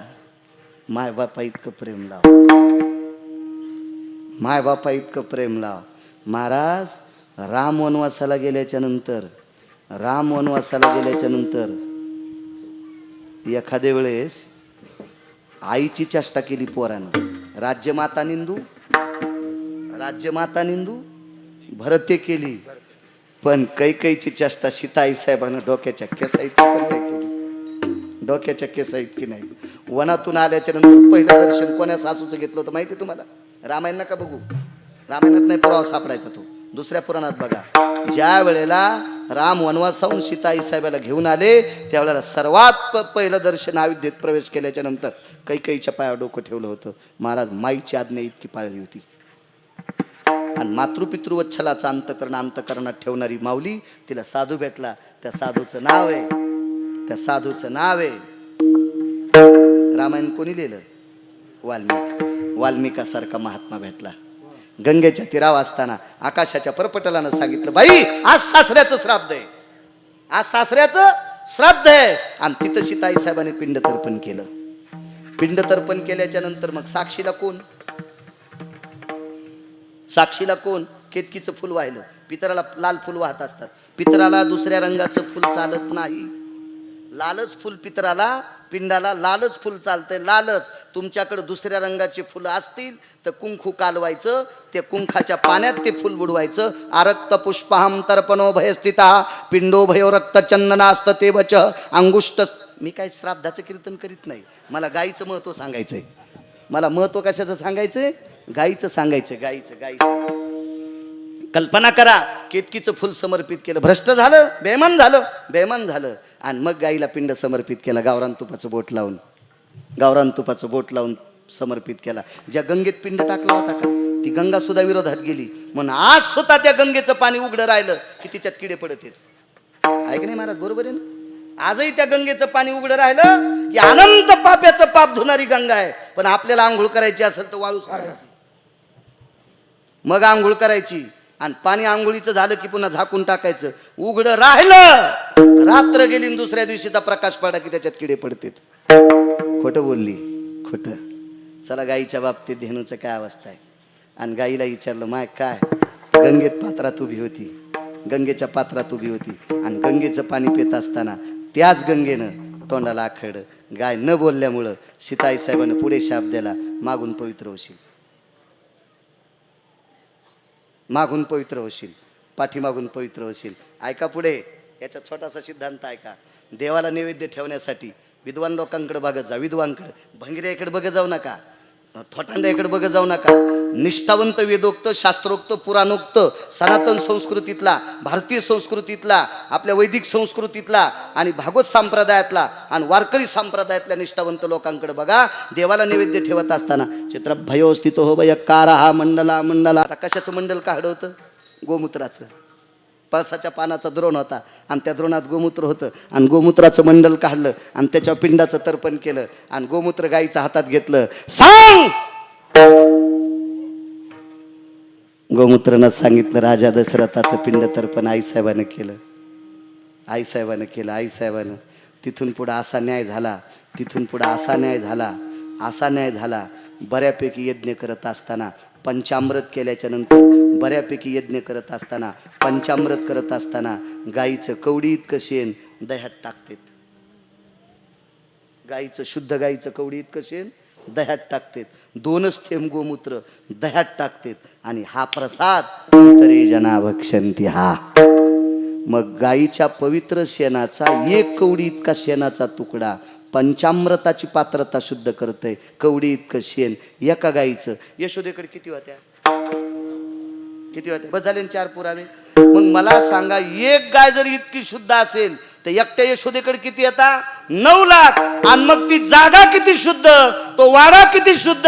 माय बापा इतकं प्रेम लाव, माय बापा इतकं प्रेम लाव. महाराज राम वनवासाला गेल्याच्या नंतर एखाद्या वेळेस आईची चेष्टा केली पोरानं. राज्यमाता निंदू भरते केली, पण कैकेयीची चेष्टा सीता आई साहेबांना डोक्याच्या केसा इतकी पण नाही केली. डोक्याच्या केसा इतकी नाही. वनातून आल्याच्या नंतर पहिलं दर्शन कोण्या सासूचं घेतलं होतं माहिती तुम्हाला? रामायण नका बघू, रामायणात नाही पुरावा सापडायचा तो, दुसऱ्या पुराणात बघा. ज्या वेळेला राम वनवासाहून सीता आई साहेबाला घेऊन आले त्यावेळेला सर्वात पहिलं दर्शन अयोध्येत प्रवेश केल्याच्या नंतर कैकेयीच्या पायावर डोकं ठेवलं होतं. महाराज माईची आज्ञा इतकी पाळली होती. आणि मातृपितृवच्छलाचा अंतकरणात ठेवणारी माऊली, तिला साधू भेटला. त्या साधूचं नाव आहे रामायण कोणी लिहिलं? वाल्मिकासारखा महात्मा भेटला. गंगेच्या तीरावर असताना आकाशाच्या परपटलानं सांगितलं, बाई आज सासऱ्याचं श्राद्ध आहे, आज सासऱ्याचं श्राद्ध आहे. आणि तिथं सीताई साहेबांनी पिंड तर्पण केलं. पिंड तर्पण केल्याच्या नंतर मग साक्षीला कोण? केतकीचं फुल वाहिलं. पितराला लाल फुल वाहत असतात. पितराला दुसऱ्या रंगाचं फुल चालत नाही. लालच फुल पितराला, पिंडाला लालच फुल चालतंय. लालच. तुमच्याकडे दुसऱ्या रंगाचे फुलं असतील तर कुंकू कालवायचं, ते कुंखाच्या पाण्यात ते फुल बुडवायचं. आरक्त पुष्पहम तर्पणो भयस्थिता पिंडो भयो रक्त चंदनास्त ते वच अंगुष्ट. मी काय श्राद्धाचं कीर्तन करीत नाही. मला गाईचं महत्व सांगायचंय. मला महत्व कशाचं सांगायचंय? गाईचं सांगायचं. गाईचं. कल्पना करा, केतकीचं फुल समर्पित केलं, भ्रष्ट झालं, बेमान झालं. आणि मग गाईला पिंड समर्पित केला. गावरान तुपाचं बोट लावून समर्पित केला. ज्या गंगेत पिंड टाकला होता का, ती गंगा सुद्धा विरोधात गेली. म्हणून आज सुद्धा त्या गंगेचं पाणी उघडं राहिलं की तिच्यात किडे पडत आहेत. आहे की नाही महाराज? बरोबर आहे ना? आजही त्या गंगेचं पाणी उघडं राहिलं की अनंत पाप्याचं पाप धुणारी गंगा आहे. पण आपल्याला आंघोळ करायची असेल तर वाळू सोडायची, मग आंघोळ करायची. आणि पाणी आंघोळीचं झालं की पुन्हा झाकून टाकायचं. उघडं राहिलं, रात्र गेली, दुसऱ्या दिवशीचा प्रकाश पडला की त्याच्यात किडे पडतात. खोटं बोलली, खोटं. चला गाईच्या बाबतीत धेनूचं काय अवस्था आहे. आणि गाईला विचारलं, माय काय? गंगेच्या पात्रात उभी होती आणि गंगेचं पाणी पित असताना त्याच गंगेनं तोंडाला आखडं. गाय न बोलल्यामुळं सीताई साहेबांना पुढे शाप दिला, मागून पवित्र होशील, पाठीमागून पवित्र होशील. ऐका पुढे, याचा छोटासा सिद्धांत ऐका. देवाला नैवेद्य ठेवण्यासाठी विद्वान लोकांकडे बघत जा. विद्वानकडे, भंगिऱ्याकडे बघत जाऊ नका, थोटांड्याकडे बघत जाऊ नका. निष्ठावंत, वेदोक्त, शास्त्रोक्त, पुराणोक्त, सनातन संस्कृतीतला, भारतीय संस्कृतीतला, आपल्या वैदिक संस्कृतीतला आणि भागवत संप्रदायातला आणि वारकरी संप्रदायातल्या निष्ठावंत लोकांकडे बघा. देवाला नैवेद्य ठेवत असताना चित्र भयो स्थितो हो भयकार हा मंडला. आता कशाचं मंडल काढलं होतं? गोमूत्राचं. पळसाच्या पानाचा द्रोण होता आणि त्या द्रोणात गोमूत्र होतं आणि गोमूत्राचं मंडल काढलं आणि त्याच्या पिंडाचं तर्पण केलं आणि गोमूत्र गाईच्या हातात घेतलं. सांग. गोमूत्रानं सांगितलं, राजा दशरथाचं पिंड तर्पण आईसाहेबानं केलं. आईसाहेबानं केलं. आईसाहेबानं तिथून पुढं असा न्याय झाला, तिथून पुढं असा न्याय झाला, असा न्याय झाला. बऱ्यापैकी यज्ञ करत असताना पंचामृत केल्याच्या नंतर बऱ्यापैकी यज्ञ करत असताना पंचामृत करत असताना गाईचं कवडी इतकं शेण दह्यात टाकतात. गाईचं शुद्ध गाईचं कवडी इतकं शेण दह्यात टाकतात. 2च थेंब गोमूत्र दह्यात टाकतात आणि हा प्रसाद इतरे जना भक्षंती. हा मग गाईच्या पवित्र शेणाचा 1 कवडी इतका शेणाचा तुकडा पंचामृताची पात्रता शुद्ध करतय. कवडी इतकं शेण एका गाईचं. यशोदेकडे किती होत्या? किती होत्या? बस झाले 4 पुरावे. मग मला सांगा, एक गाय जर इतकी शुद्ध असेल तर एकट्या यशोदेकडे किती येतात? 9 लाख. आणि मग ती जागा किती शुद्ध, तो वाडा किती शुद्ध,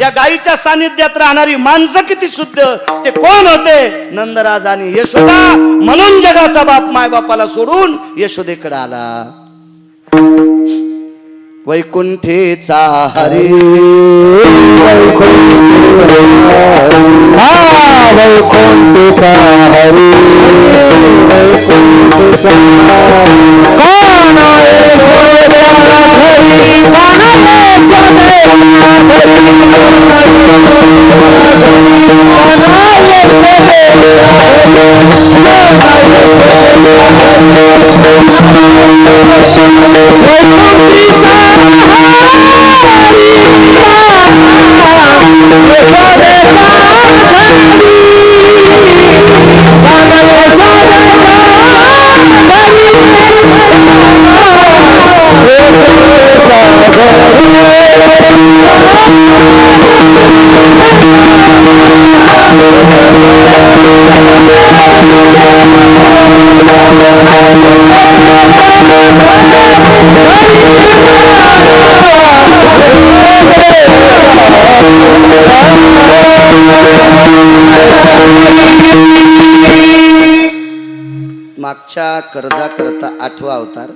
या गायीच्या सानिध्यात राहणारी माणसं किती शुद्ध. ते कोण होते? नंदराज आणि यशोदा. म्हणून जगाचा बाप मायबापाला सोडून यशोदेकडे आला. वैकुंठेचा हरी वैकुंठेचा हरी मागच्या कर्जा करता 8वा अवतार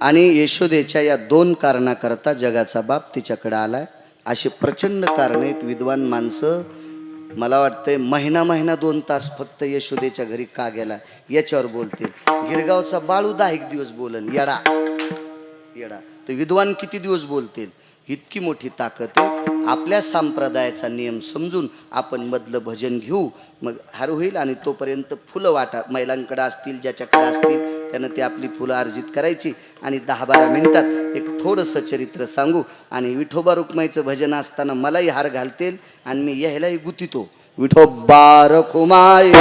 आणि यशोदेच्या या 2 कारणाकरता जगाचा बाप तिच्याकडे आलाय. अशी प्रचंड कारण आहेत. विद्वान माणसं मला वाटतंय महिना 2 तास फक्त यशोदेच्या घरी का गेला याच्यावर बोलतील. गिरगावचा बाळू 10 दिवस बोलन. येडा येडा तर विद्वान किती दिवस बोलतील. इतकी मोठी ताकद आहे. आपल्या संप्रदायाचा नियम समजून आपण मधलं भजन घेऊ, मग हार होईल. आणि तोपर्यंत फुलं वाटा महिलांकडे असतील, ज्याच्याकडे असतील त्यानं ते आपली फुलं अर्जित करायची आणि 10-12 मिनिटात एक थोडंसं चरित्र सांगू. आणि विठोबा रुक्माईचं भजन असताना मलाही हार घालतील आणि मी यायलाही गुतीतो. विठोबा रखुमाई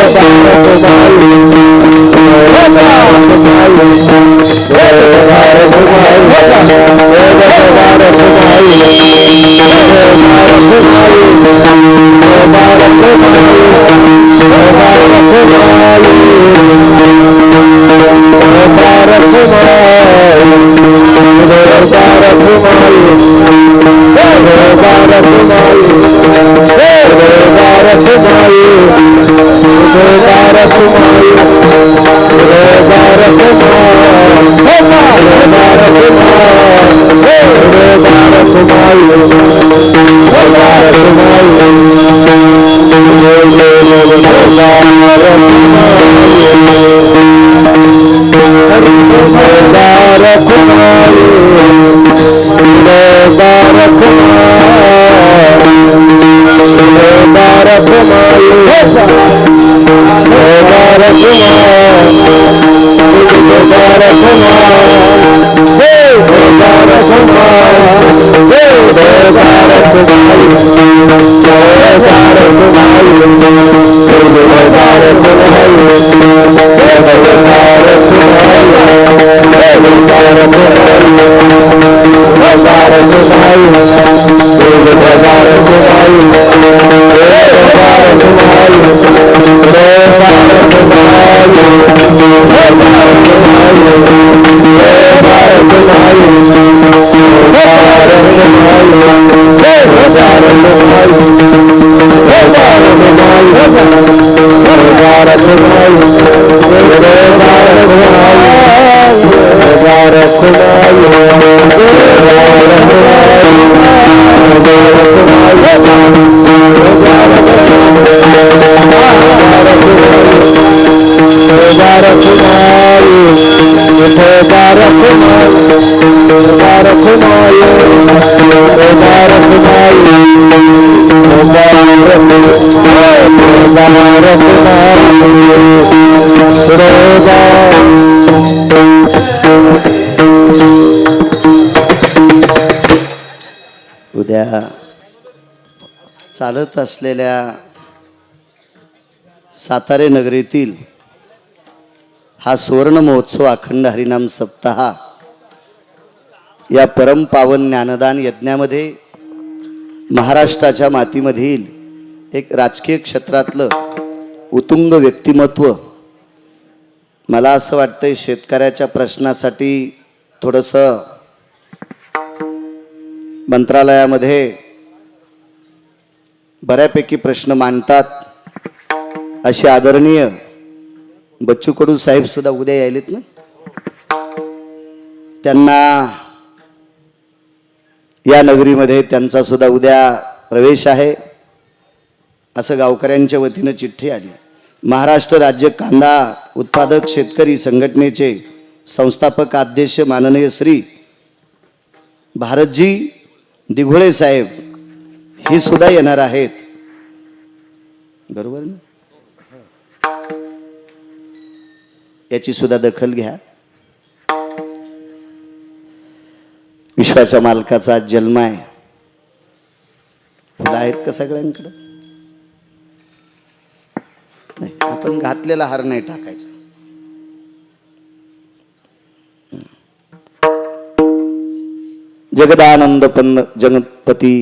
Bye. उद्या चालत असलेल्या सातारे नगरीतील हा सुवर्ण महोत्सव अखंड हरिनाम सप्ताह या परम पावन ज्ञानदान यज्ञामध्ये महाराष्ट्राच्या मातीमधील एक राजकीय क्षेत्रातलं उत्तुंग व्यक्तिमत्व, मला असं वाटतंय शेतकऱ्याच्या प्रश्नासाठी थोडंसं मंत्रालयामध्ये बऱ्यापैकी प्रश्न मांडतात असे आदरणीय बच्चू कडू साहेब सुद्धा उद्या यायलेत ना, त्यांना या नगरीमध्ये त्यांचा सुद्धा उद्या प्रवेश आहे असं गावकऱ्यांच्या वतीनं चिठ्ठी आली. महाराष्ट्र राज्य कांदा उत्पादक शेतकरी संघटनेचे संस्थापक अध्यक्ष माननीय श्री भारतजी दिघोळे साहेब हे सुद्धा येणार आहेत. बरोबर ना, याची सुद्धा दखल घ्या. विश्वाच्या मालकाचा आज जन्म आहे. फुलं आहेत का सगळ्यांकडे? नाही, आपण घातलेला हार नाही टाकायचा. जगदानंद जगतपती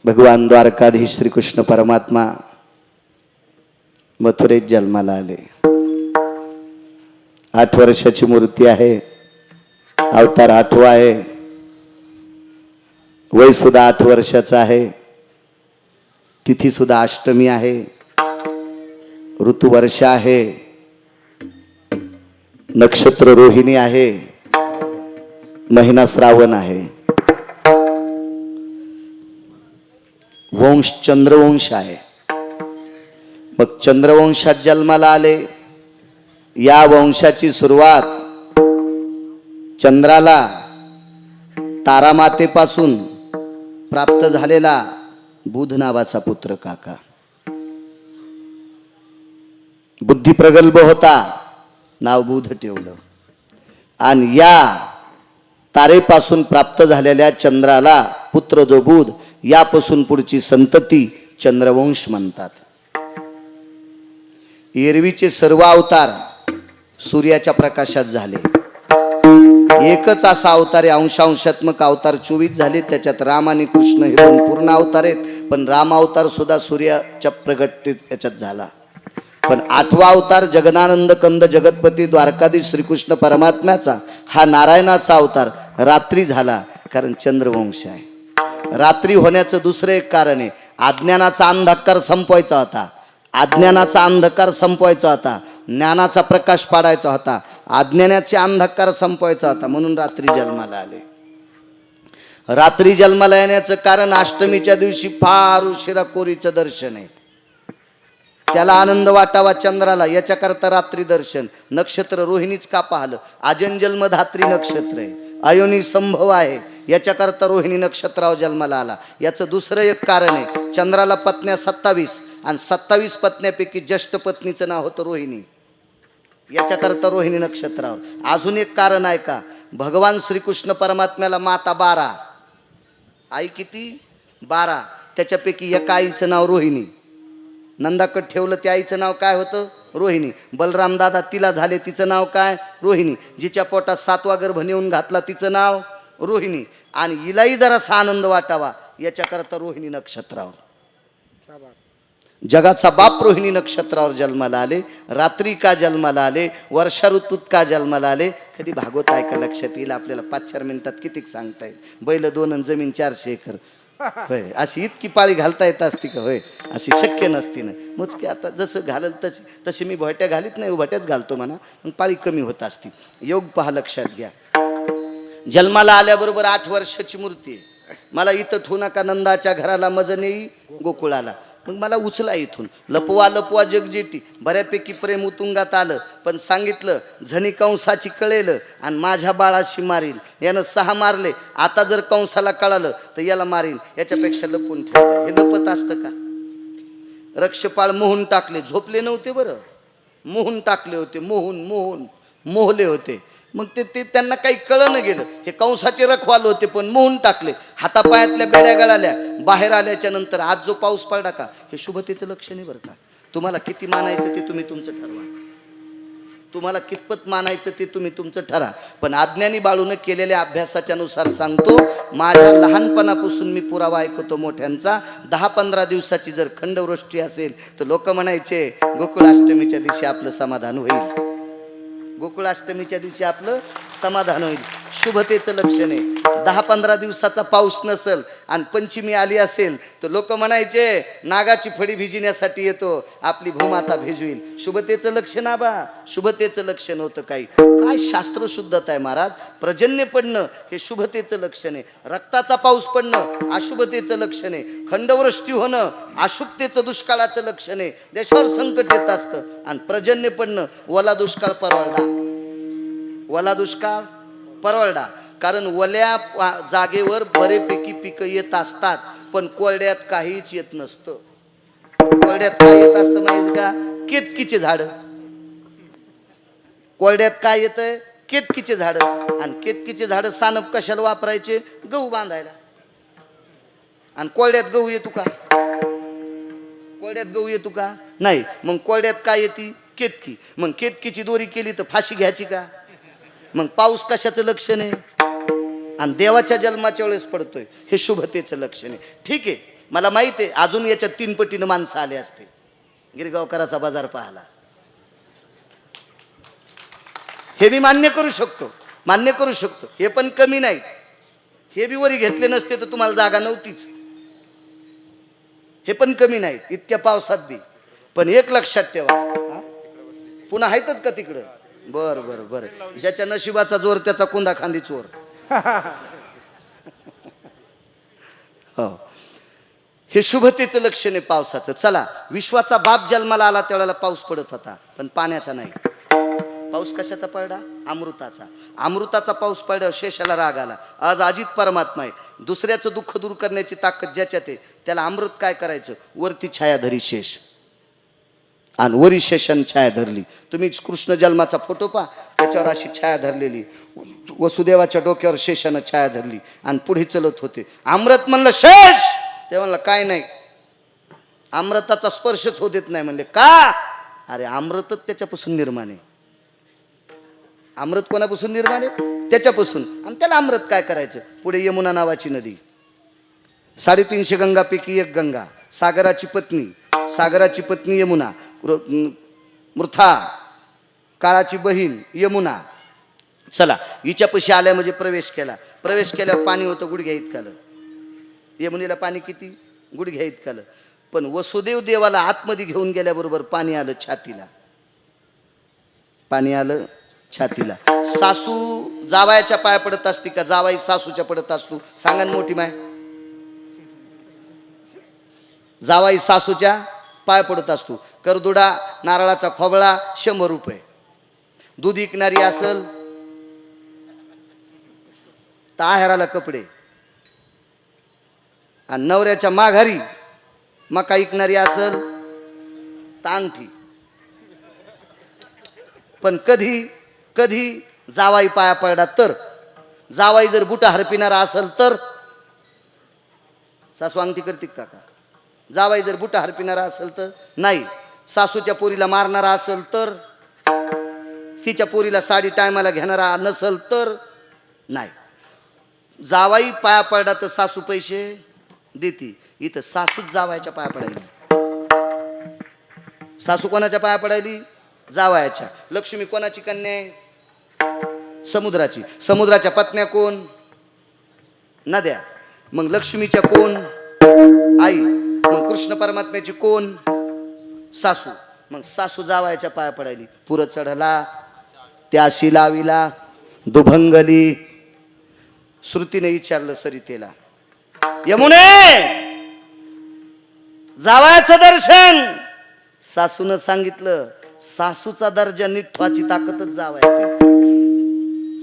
भगवान द्वारकाधीश श्रीकृष्ण परमात्मा मथुरेत जन्माला आले. 8 वर्षाची मूर्ती आहे, अवतार 8वा आहे, वय सुद्धा 8 वर्षाचं आहे, तिथी सुद्धा अष्टमी आहे, ऋतू वर्षा आहे, नक्षत्र रोहिणी आहे, महिना श्रावण आहे, वंश चंद्रवंश आहे. मग चंद्रवंशात जन्माला आले. या वंशाची सुरुवात चंद्राला तारामातेपासून प्राप्त झालेला बुध नावाचा पुत्र काका. बुद्धी प्रगल्भ होता, नाव बुध ठेवलं. आणि या तारेपासून प्राप्त झालेल्या चंद्राला पुत्र जो बुध, यापासून पुढची संतती चंद्रवंश म्हणतात. एरवीचे सर्व अवतार सूर्याच्या प्रकाशात झाले. एकच असा अवतार आहे, अंशांशात्मक अवतार 24 झाले. त्याच्यात राम आणि कृष्ण हे 2 पूर्ण अवतार आहेत. पण राम अवतार सुद्धा सूर्याच्या प्रगटतेत याच्यात झाला. पण 8वा अवतार जगदानंद कंद जगतपती द्वारकाधीश श्रीकृष्ण परमात्म्याचा हा नारायणाचा अवतार रात्री झाला, कारण चंद्रवंश आहे. रात्री होण्याचं दुसरं एक कारण आहे, अज्ञानाचा अंधकार संपवायचा होता. अज्ञानाचा अंधकार संपवायचा होता, ज्ञानाचा प्रकाश पाडायचा होता. अज्ञानाचे अंधकार संपवायचा होता, म्हणून रात्री जन्माला आले. रात्री जन्माला येण्याचं कारण अष्टमीच्या दिवशी फार उशिरा कोरीचं दर्शन आहे. त्याला आनंद वाटावा चंद्राला, याच्याकरता रात्री दर्शन. नक्षत्र रोहिणीच का पाहिलं? आजन जन्म धात्री नक्षत्र आहे, अयोनी संभव आहे, याच्याकरता रोहिणी नक्षत्रावर जन्माला आला. याचं दुसरं एक कारण आहे, चंद्राला पत्न्या 27 आणि 27 पत्न्यापैकी ज्येष्ठ पत्नीचं नाव होतं रोहिणी, याच्याकरता रोहिणी नक्षत्रावर. अजून एक कारण आहे का, भगवान श्रीकृष्ण परमात्म्याला माता 12, आई किती? 12. त्याच्यापैकी एका आईचं नाव रोहिणी. नंदाकड ठेवलं त्या आईचं नाव काय होतं? रोहिणी. बलराम दादा तिला झाले, तिचं नाव काय? रोहिणी. जिच्या पोटात 7वा गर्भ नेऊन घातला तिचं नाव रोहिणी. आणि हिलाही जरासा आनंद वाटावा याच्याकरता रोहिणी नक्षत्रावर. जगाचा बाप रोहिणी नक्षत्रावर जन्माला आले. रात्री का जन्माला आले? वर्षा ऋतूत का जन्माला आले? कधी भागवत ऐका, लक्षात येईल आपल्याला. 5-4 मिनिटात कितीक सांगता येईल. बैल 2 आणि जमीन 400 एकर. होय, अशी इतकी पाळी घालता येत असती का? होय, अशी शक्य नसती ना. मुचके आता जसं घालल तशी मी भोट्या घालीत नाही, उभाट्याच घालतो म्हणा, पण पाळी कमी होत असती. योग पहा, लक्षात घ्या. जन्माला आल्याबरोबर 8 वर्षाची मूर्ती आहे. मला इथं ठेवू नका, नंदाच्या घराला मज नेई गोकुळाला. मग मला उचला इथून. लपवा लपवा जगजेटी. बऱ्यापैकी प्रेम उतुंगात आलं, पण सांगितलं झणी कंसाची कळेल आणि माझ्या बाळाशी मारील. यानं 6 मारले, आता जर कंसाला कळालं तर याला मारीन. याच्यापेक्षा लपून ठेवलं. हे लपत असतं का? रक्षपाळ मोहून टाकले, झोपले नव्हते बरं, मोहून टाकले होते. मोहले होते. मग ते त्यांना काही कळलं गेलं. हे कंसाचे रखवाल होते, पण मोहून टाकले. हातापायातल्या बेड्या गळाल्या. बाहेर आल्याच्या नंतर आज जो पाऊस पडला का, हे शुभतेचं लक्षण आहे बरं का. तुम्हाला किती मानायचं ते तुम्ही तुमचं ठरवा. तुम्हाला कितपत मानायचं ते तुम्ही तुमचं ठरा. पण अज्ञानी बाळूनं केलेल्या अभ्यासाच्या नुसार सांगतो, माझ्या लहानपणापासून मी पुरावा ऐकतो मोठ्यांचा. 10-15 दिवसाची जर खंडवृष्टी असेल तर लोक म्हणायचे गोकुळाष्टमीच्या दिवशी आपलं समाधान होईल. गोकुळाष्टमीच्या दिवशी आपलं समाधान होईल. शुभतेचं लक्षण आहे. 10-15 दिवसाचा पाऊस नसेल आणि पंचमी आली असेल तर लोक म्हणायचे नागाची फडी भिजण्यासाठी येतो, आपली भूमाता भिजवील. शुभतेचं लक्षण आबा, शुभतेचं लक्षण होतं. काही काय शास्त्र शुद्धता आहे महाराज. पर्जन्य पडणं हे शुभतेचं लक्षण आहे. रक्ताचा पाऊस पडणं अशुभतेचं लक्षण आहे. खंडवृष्टी होणं अशुभतेचं, दुष्काळाचं लक्षण आहे. देशावर संकट येत असतं. आणि पर्जन्य पडणं, ओला दुष्काळ परवडा. ओला दुष्काळ परवडा. कारण ओल्या जागेवर बरेपैकी पिकं येत असतात, पण कोरड्यात काहीच येत नसतं. कोरड्यात काय येत असतं माहिती का? केतकीचे झाड. कोरड्यात काय येतंय? केतकीचे झाड. आणि केतकीचे झाड सानप कशाला वापरायचे? गहू बांधायला. आणि कोरड्यात गहू येतो का? कोरड्यात गहू येतो का? नाही. मग कोरड्यात काय येते? केतकी. मग केतकीची दोरी केली तर फाशी घ्यायची का? मग पाऊस कशाचं लक्षण आहे? आणि देवाच्या जन्माच्या वेळेस पडतोय, हे शुभतेचं लक्षण आहे. ठीक आहे, मला माहित आहे अजून याच्यात 3 पटीनं माणसं आले असते. गिरगावकराचा बाजार पाहला, हे मी मान्य करू शकतो. हे पण कमी नाहीत. हे बी वरी घेतले नसते तर तुम्हाला जागा नव्हतीच. हे पण कमी नाहीत इतक्या पावसात बी. पण एक लक्षात ठेवा, पुन्हा आहेतच का तिकडं? बर. ज्याच्या नशिबाचा जोर त्याचा कुंदा खांदी चोर. हो, हे शुभतेचं लक्षण आहे पावसाचं. चला, विश्वाचा बाप जन्माला आला त्यावेळेला पाऊस पडत होता, पण पाण्याचा नाही. पाऊस कशाचा पडला? अमृताचा. अमृताचा पाऊस पडल्यावर शेषाला राग आला. आज अजित परमात्मा आहे. दुसऱ्याचं दुःख दूर करण्याची ताकद ज्याच्यात आहे त्याला अमृत काय करायचं? वरती छाया धरी शेष आणि वरी शेषण छाया धरली. तुम्ही कृष्ण जन्माचा फोटो पहा, त्याच्यावर अशी छाया धरलेली. वसुदेवाच्या डोक्यावर शेषानं छाया धरली आणि पुढे चलत होते. अमृत म्हणलं शेष, ते म्हणलं काय नाही, अमृताचा स्पर्शच होत देत नाही. म्हणले का? अरे अमृतच त्याच्यापासून निर्माण आहे. अमृत कोणापासून निर्माण आहे? त्याच्यापासून. आणि त्याला अमृत काय करायचं? पुढे यमुना नावाची नदी, 350 गंगापैकी एक गंगा, सागराची पत्नी यमुना, मृथा, काळाची बहीण यमुना. चला हिच्यापाशी आल्या म्हणजे प्रवेश केला. प्रवेश केल्यावर पाणी होतं गुडघ्या इतकालं. यमुनेला पाणी किती? गुडघ्या इतकालं. पण वसुदेव देवाला आतमध्ये घेऊन गेल्याबरोबर पाणी आलं छातीला. पाणी आलं छातीला. सासू जावायाच्या पाया पडत असती का जावाई सासूच्या पडत असतो? सांगा ना मोठी माय. जावाई सासूच्या पाय पडत असतो. करदुडा, नारळाचा खोबळा 100 रुपये. दूध विकणारी असल तर आहेराला कपडे, आणि नवऱ्याच्या माघारी मका विकणारी असल तर अंगठी. पण कधी कधी जावाई पाया पडला तर, जावाई जर बुटा हरपिणारा असेल तर, सासू अंगठी करते का? जावाई जर बुटा हरपिणारा असेल तर नाही. सासूच्या पोरीला मारणारा असेल तर, तिच्या पोरीला साडी टायमाला घेणारा नसल तर नाही. जावाई पाया पडला तर सासू पैसे देती. इथं सासूच जावायच्या पाया पडायली. सासू कोणाच्या पाया पडायली? जावायाच्या. लक्ष्मी कोणाची कन्या आहे? समुद्राची. समुद्राच्या पत्न्या कोण? नद्या. मग लक्ष्मीच्या कोण? आई. मग कृष्ण परमात्म्याची कोण? सासू. मग सासू जावायच्या पाया पडायली. पुर चढला त्याशी लाविला दुभंगली. श्रुतीने विचारलं सरितेला, यमुने जावयाचं दर्शन. सासूनं सांगितलं सासूचा दर्जा नीट ठेवायची ताकदच जावयाते.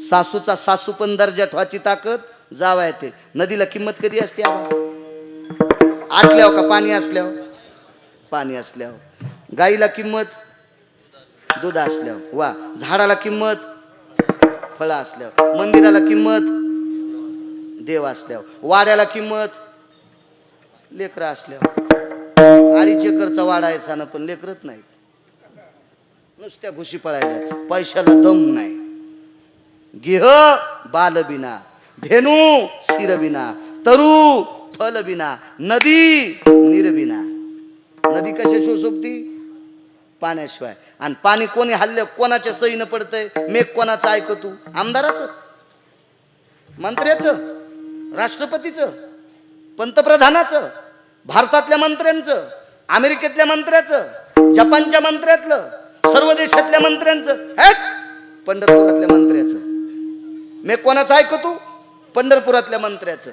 सासूचा सासू पण दर्जा ठेवायची ताकद जावयाते. नदीला किंमत कधी असते? आटल्यावर का पाणी असल्यावर? पाणी असल्यावर. गाईला किंमत दूध असल्यावर. वा. झाडाला किंमत फळ असल्यावर. मंदिराला किंमत देव असल्यावर. वाड्याला किंमत लेकरं असल्यावर. 2.5 एकरचा वाडा आहे साना, पण लेकरच नाहीत. नुसत्या घुशी पळायला. पैशाला दम नाही. गेह बालबिना, धेनू शिरबिना, तरु फलबिना, नदी निरबिना. नदी कशा शोभती? पाण्याशिवाय. आणि पाणी कोणी हल्ल्या कोणाच्या सहीनं पडतंय? मेघ कोणाचं ऐकतो? आमदाराचं, मंत्र्याचं, राष्ट्रपतीचं, पंतप्रधानाचं, भारतातल्या मंत्र्यांचं, अमेरिकेतल्या मंत्र्याचं, जपानच्या मंत्र्यातलं, सर्व देशातल्या मंत्र्यांचं, पंढरपुरातल्या मंत्र्याचं. मेघ कोणाचं ऐकतो? पंढरपुरातल्या मंत्र्याचं.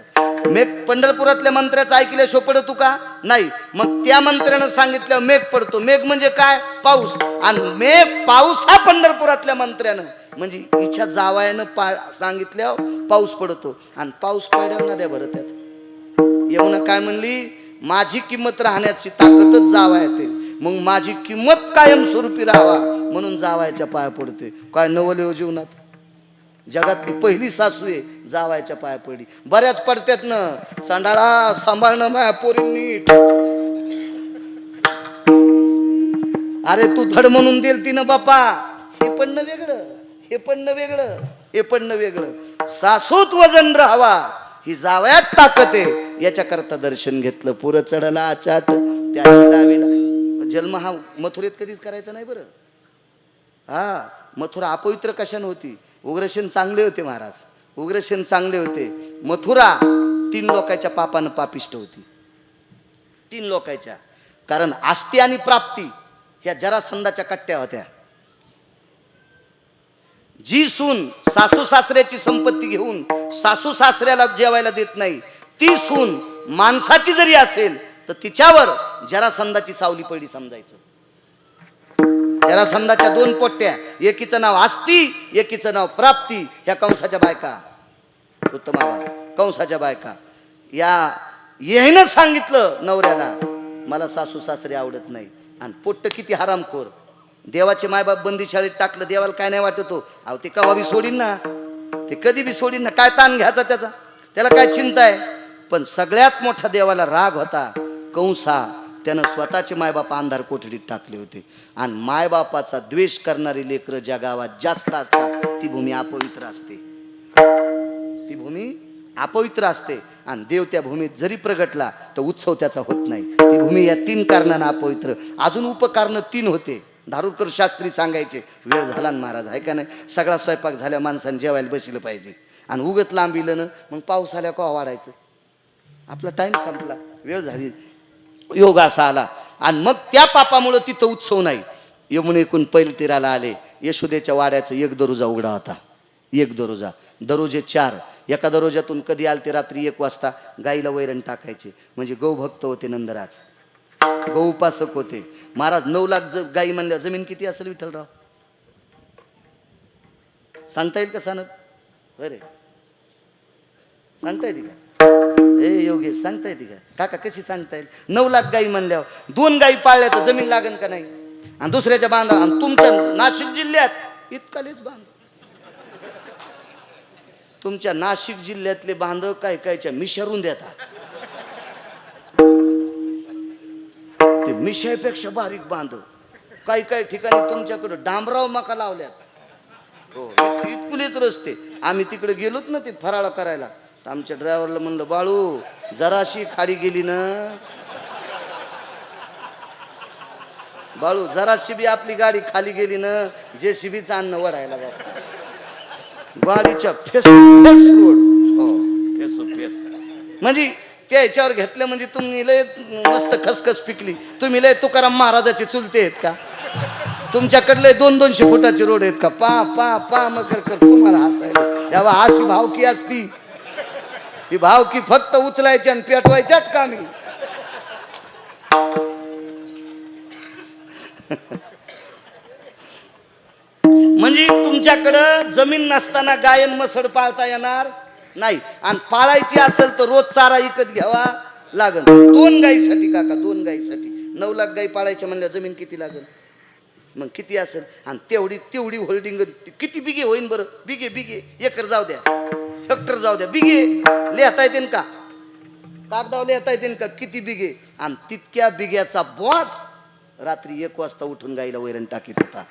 मेघ पंढरपुरातल्या मंत्र्याचं ऐकल्याशिवाय पडतो का? नाही. मग त्या मंत्र्यानं सांगितलं मेघ पडतो. मेघ म्हणजे काय? पाऊस. आणि मेघ पाऊस हा पंढरपुरातल्या मंत्र्यानं, म्हणजे इच्छा जावायानं सांगितल्यावर पाऊस पडतो. आणि पाऊस पडल्यावर नद्या भरतात. यमुना काय म्हणली? माझी किंमत राहण्याची ताकदच जावायते. मग माझी किंमत कायमस्वरूपी राहावा म्हणून जावायच्या पाया पडते. काय नवले जीवनात. जगातली पहिली सासू आहे जावायच्या पाया पडली. बऱ्याच पडत्यात ना, चांडाळा सांभाळणं माया पोरी नीट. अरे तू धड म्हणून देल ती ना बापा. हे पण न वेगळं, हे पण न वेगळं, हे पण न वेगळं. सासूत वजन राहावा ही जावयात ताकद आहे. याच्याकरता दर्शन घेतलं. पुरं चढला चाट त्याशी लावेला. जन्म हा मथुरेत कधीच करायचा नाही बरं. हा, मथुरा अपवित्र कशाने होती? उग्रसेन चांगले होते महाराज, उग्रसेन चांगले होते. मथुरा 3 लोकांच्या पापानं पापिष्ट होती. 3 लोकांच्या. कारण आस्ती आणि प्राप्ती ह्या जरासंधाच्या कट्ट्या होत्या. जी सून सासू सासऱ्याची संपत्ती घेऊन सासू सासऱ्याला जेवायला देत नाही, ती सून माणसाची जरी असेल तर तिच्यावर जरासंधाची सावली पडली समजायचं. जरासंधाच्या 2 पोट्ट्या, एकीचं नाव आस्ती, एकीचं नाव प्राप्ती. ह्या कंसाच्या बायका, उत्तमा कंसाच्या बायका. या येईनं सांगितलं नवऱ्याला मला सासू सासरे आवडत नाही. आणि पोट्ट किती हरामखोर. देवाचे मायबाप बंदीशाळेत टाकलं. देवाला काय नाही वाटतो? अहो ते कवा बी सोडीन ना, ते कधी बी सोडीन ना. काय ताण घ्यायचा त्याचा? त्याला काय चिंता आहे? पण सगळ्यात मोठा देवाला राग होता कंसा. त्यानं स्वतःचे मायबाप अंधार कोठडीत टाकले होते. आणि मायबापाचा द्वेष करणारी लेकरं ज्या गावात जास्त असतात ती भूमी अपवित्र असते. ती भूमी अपवित्र असते. आणि देव त्या भूमीत जरी प्रगटला तर उत्सव त्याचा होत नाही. ती भूमी या 3 कारणानं अपवित्र. अजून उपकारणं 3 होते. धारूरकर शास्त्री सांगायचे, वेळ झाला ना महाराज, आहे का नाही, सगळा स्वयंपाक झाल्या माणसाने जेवायला बसलं पाहिजे. आणि उगत लांबिलं ना मग पाऊस आल्या का वाढायचं, आपला टाइम संपला, वेळ झाली, योग असा आला. आणि मग त्या पापामुळं तिथं उत्सव नाही. यमुनेकून पैलतीराला आले, यशोदेच्या वाड्याचा एक दरोजा उघडा होता, एक दरोजा, दरोजे 4, एका दरोज्यातून कधी आले ते रात्री 1 वाजता गाईला वैरण टाकायचे. म्हणजे गौभक्त होते नंदराज, गौ उपासक होते महाराज. 9 लाख गाई म्हणल्या, जमीन किती असेल विठ्ठलराव, सांगता येईल का सांग, बरे सांगता येते का, ए योगेश सांगता येते का काका, कशी सांगता येईल. 9 लाख गाई म्हणल्यावर 2 गाई पाळल्या तर जमीन लागेल का नाही. आणि दुसऱ्याच्या बांधा, आणि तुमच्या नाशिक जिल्ह्यात इतकालेच बांध, तुमच्या नाशिक जिल्ह्यातले बांध काय कायच्या मिशरून देतात, ते मिशापेक्षा बारीक बांध. काही काही ठिकाणी तुमच्याकडे डांबराव मका लावल्यात. हो, इतकुलेच रस्ते. आम्ही तिकडे गेलोत ना ते फराळा करायला, तर आमच्या ड्रायव्हरला म्हणलं, बाळू जराशी खाली गेली ना, बाळू जराशी बी आपली गाडी खाली गेली ना, JCBचं अन्न वडायला बाबा, गाडीच्या फेस रोड, हो फेस फेस. म्हणजे त्या ह्याच्यावर घेतलं म्हणजे तुम्ही लय मस्त खसखस पिकली. तुम्ही लय तुकाराम महाराजाचे चुलते आहेत का, तुमच्याकडले 200-200 फुटाचे रोड आहेत का, पा पा पा मकर कर तुम्हाला हसायला. तेव्हा अशी भावकी असती, ही भावकी फक्त उचलायची आणि पेटवायच्याच कामी. म्हणजे तुमच्याकडं जमीन नसताना गायन मसड पाळता येणार नाही. आणि पाळायची असेल तर रोज चारा विकत घ्यावा लागल. 2 गाईसाठी काका, 2 गाईसाठी 9 लाख गाई पाळायच्या म्हणल्या जमीन किती लागल, मग किती असेल. आणि तेवढी होल्डिंग किती बिगे होईन बरं, बिगे बिगे एकर जाऊ द्या, हेक्टर जाऊ द्या, बिगे लिहता येते का, कागदावर लिहता येते का किती बिगे. आणि तितक्या बिग्याचा बॉस रात्री 1 वाजता उठून गाईला वैरण टाकीत होता.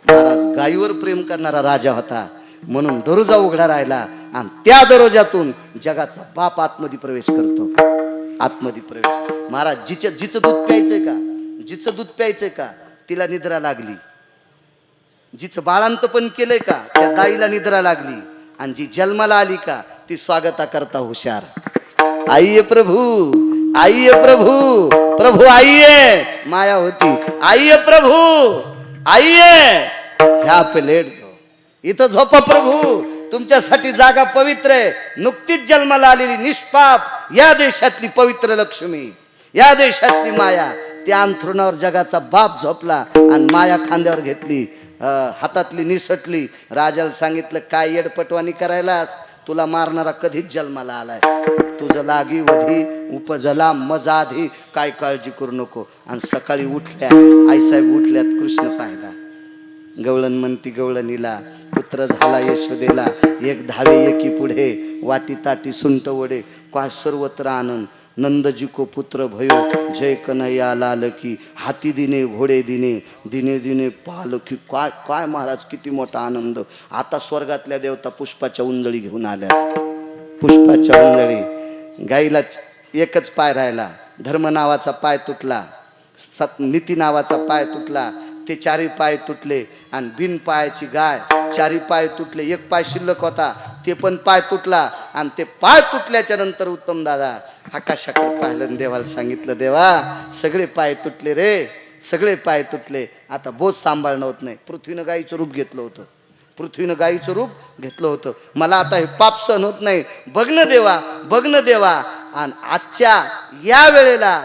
महाराज गायीवर प्रेम करणारा राजा होता, म्हणून दरोजा उघडा राहिला. आणि त्या दरोजातून जगाचा बाप आतमध्ये प्रवेश करतो, आतमध्ये प्रवेश. महाराज जिचं दूध प्यायचंय का, जिचं दूध प्यायचंय का तिला निद्रा लागली, जिचं बाळांत पण केलंय का त्या गाईला निद्रा लागली. आणि जी जन्माला आली का ती स्वागता करता हुशार. आइये प्रभू, आइये प्रभू, प्रभू आइये, माया होती, आइये प्रभू आइये, ह्या प्लेट दो, इथं झोपा प्रभू, तुमच्यासाठी जागा पवित्र आहे. नुकतीच जन्माला आलेली निष्पाप या देशातली पवित्र लक्ष्मी, या देशातली माया, त्या अंथरुणावर जगाचा बाप झोपला आणि माया खांद्यावर घेतली, हातातली निसटली. राजाला सांगितलं, काय येडपटवाणी करायलास, तुला मारणारा कधीच जन्माला आलाय, तुझं लागी वधी उपजला मजाधी, काय काळजी करू नको. आणि सकाळी उठल्या, आईसाहेब उठल्यात, कृष्ण पाहिला, गवळण म्हणती गवळणीला, पुत्र झाला यशोदेला, 1 धावे 1 पुढे, वाटी ताटी सुंट वडे, काय सर्वत्र आनंद, नंदजी को पुत्र भयो, जय कन्हैया लाल की, हाती दिने घोडे दिने, दिने दिने पाल की. काय काय महाराज किती मोठा आनंद. आता स्वर्गातल्या देवता पुष्पाच्या उंजळी घेऊन आल्या, पुष्पाच्या उंजळी. गाईला 1च पाय राहिला, धर्म नावाचा पाय तुटला, नीती नावाचा पाय तुटला, ते 4ही पाय तुटले. आणि बिन पायाची गाय, 4ही पाय तुटले, 1 पाय शिल्लक होता ते पण पाय तुटला. आणि ते पाय तुटल्याच्या नंतर उत्तम दादा आकाशाकडे पाहिलं, देवाला सांगितलं, देवा सगळे पाय तुटले रे, सगळे पाय तुटले, आता बोज सांभाळणं होत नाही. पृथ्वीनं गाईचं रूप घेतलं होतं, पृथ्वीनं गाईचं रूप घेतलं होतं. मला आता हे पाप सहन होत नाही, बघणं देवा, बघणं देवा. आणि आजच्या या वेळेला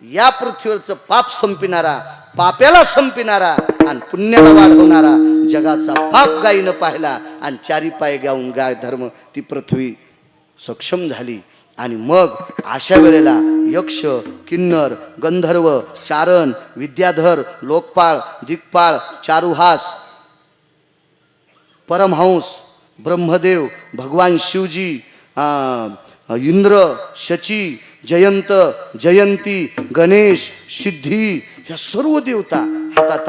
या पृथ्वीवरचं पाप संपिणारा, पाप्याला संपिणारा आणि पुण्याला वाढवणारा जगाचा बाप गायीनं पाहिला. आणि 4ही पाय गाऊन गाय धर्म ती पृथ्वी सक्षम झाली. आणि मग अशा वेळेला यक्ष, किन्नर, गंधर्व, चारण, विद्याधर, लोकपाळ, दिक्पाळ, चारुहास, परमहंस, ब्रह्मदेव, भगवान शिवजी, इंद्र, शची, जयंत, जयंती, गणेश, सिद्धी, या सर्व देवता हातात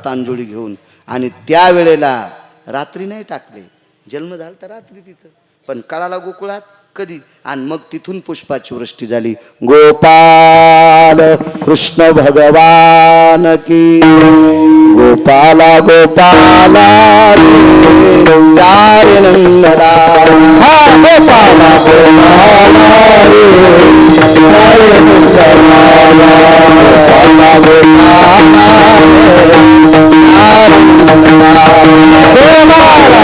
अंजुळी घेऊन. आणि त्यावेळेला रात्री नाही टाकले, जन्म झाला तर रात्री तिथं, पण कळाला गोकुळात कधी. आणि मग तिथून पुष्पाची वृष्टी झाली. गोपाळ बाल कृष्ण भगवान की गोपाला गोपाला रे प्यारे नंदलाल हा गोपाला गोपाला रे प्यारे नंदलाल गोपाला गोपाला रे प्यारे नंदलाल गोपाला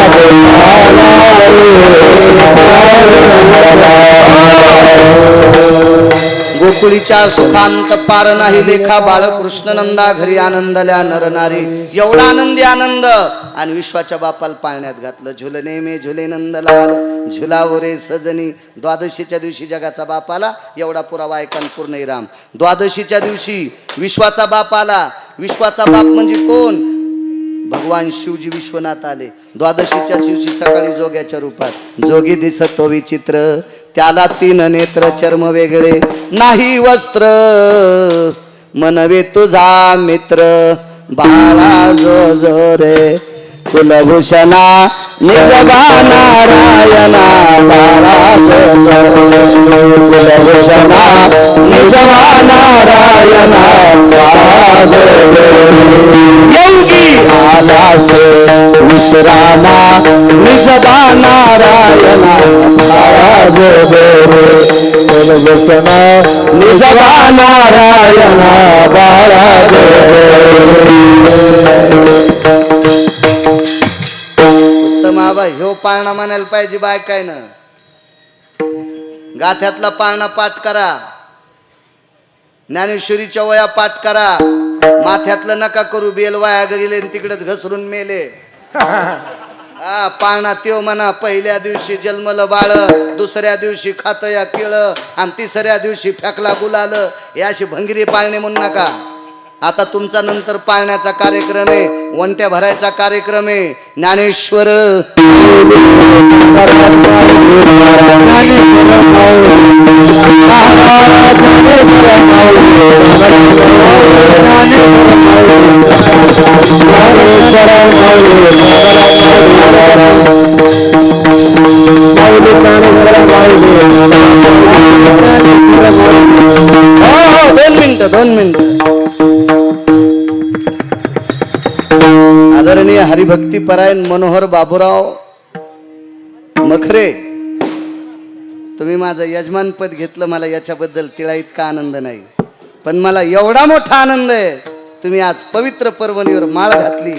गोपाला गोकुळीच्या सुखांत पार नाही लेखा बाळकृष्ण नंदा घरी आनंदल्या नरनारी एवढा आनंदी आनंद आणि विश्वाच्या बापाला पाळण्यात घातलं झुलने मे झुले नंदलाल झुलावो रे सजनी द्वादशीच्या दिवशी जगाचा बाप आला एवढा पुरावा ऐकून पूर्ण राम द्वादशीच्या दिवशी विश्वाचा बाप आला विश्वाचा बाप म्हणजे कोण भगवान शिवजी विश्वनाथ आले द्वादशीच्या दिवशी सकाळी जोग्याच्या रूपात जोगी दिसतो विचित्र त्याला 3 नेत्र चर्म वेगळे नाही वस्त्र मनवे तुझा मित्र बाळा जो रे कुलभूषणा निजबा नारायणा बाळा कुलभूषणा निजबा नारायणा योगी आलास विश्रामा निजबा नारायणा कुलभूषणा निजबा नारायणा बाळा माबा ह्यो पाळणा म्हणायला पाहिजे बाय काय ना गाथ्यातला पाळणा पाठ करा ज्ञानेश्वरीच्या वया पाठ करा माथ्यातलं नका करू बेल वाया गेले तिकडेच घसरून मेले हा पाळणा त्यो म्हणा पहिल्या दिवशी जन्मलं बाळ दुसऱ्या दिवशी खात या केळ आणि तिसऱ्या दिवशी फेकला गुलाल हे अशी भंगिरी पाळणे म्हणू नका आता तुमचा नंतर पाळण्याचा कार्यक्रम आहे वंट्या भरायचा कार्यक्रम आहे ज्ञानेश्वर दोन मिनिट आदरणीय हरिभक्ती परायण मनोहर बाबूराव मखरे तुम्ही माझं यजमानपद घेतलं मला याच्याबद्दल तिळा इतका आनंद नाही पण मला एवढा मोठा आनंद आहे तुम्ही आज पवित्र पर्वणीवर माळ घातली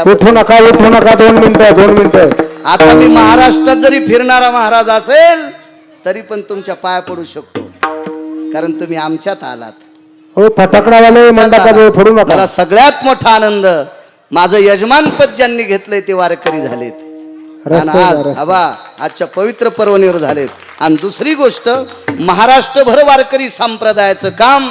उठू नका 2 मिनिटं आता मी महाराष्ट्रात जरी फिरणारा महाराज असेल तरी पण तुमच्या पाया पडू शकतो कारण तुम्ही आमच्यात आलात हो फटाकडावाले मंडपाजवळ फोडू नका मला सगळ्यात मोठा आनंद माझं यजमानपद ज्यांनी घेतलंय ते वारकरी झालेत आणि आज आजच्या पवित्र पर्वणीवर झालेत आणि दुसरी गोष्ट महाराष्ट्रभर वारकरी संप्रदायाचं काम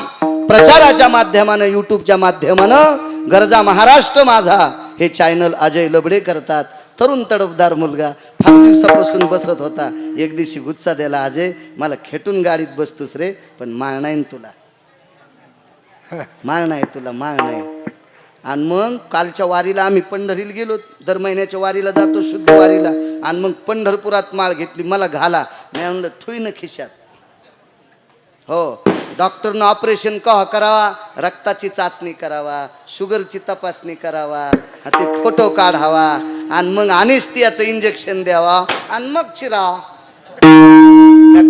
प्रचाराच्या माध्यमानं युट्यूबच्या माध्यमानं गरजा महाराष्ट्र माझा हे चॅनल अजय लबडे करतात तरुण तडफदार मुलगा फार दिवसापासून बसत होता एक दिवशी गुच्चा द्यायला अजय मला खेटून गाडीत बसतोस रे पण माळ नाही तुला माळ नाही आणि मग कालच्या वारीला आम्ही पंढरीला गेलो दर महिन्याच्या वारीला जातो शुद्ध वारीला आणि मग पंढरपुरात माळ घेतली मला घाला मी म्हणलं ठुई न खिशात हो डॉक्टरनं ऑपरेशन कवा करावा रक्ताची चाचणी करावा शुगरची तपासणी करावा ते फोटो काढावा आणि मग अनेस्थियाचं इंजेक्शन द्यावा आणि मग चिरा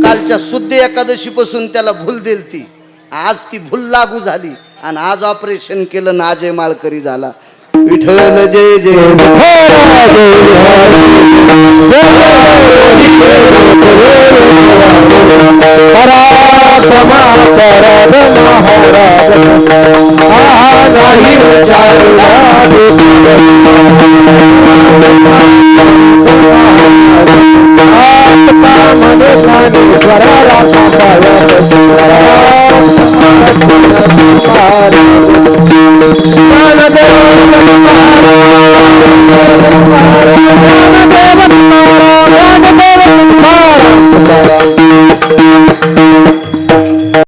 कालच्या शुद्ध एकादशी पासून त्याला भूल दिली ती आज ती भूल लागू झाली आणि आज ऑपरेशन केलं ना अजय माळकरी झाला विठ्ठल जय जय पराक्रम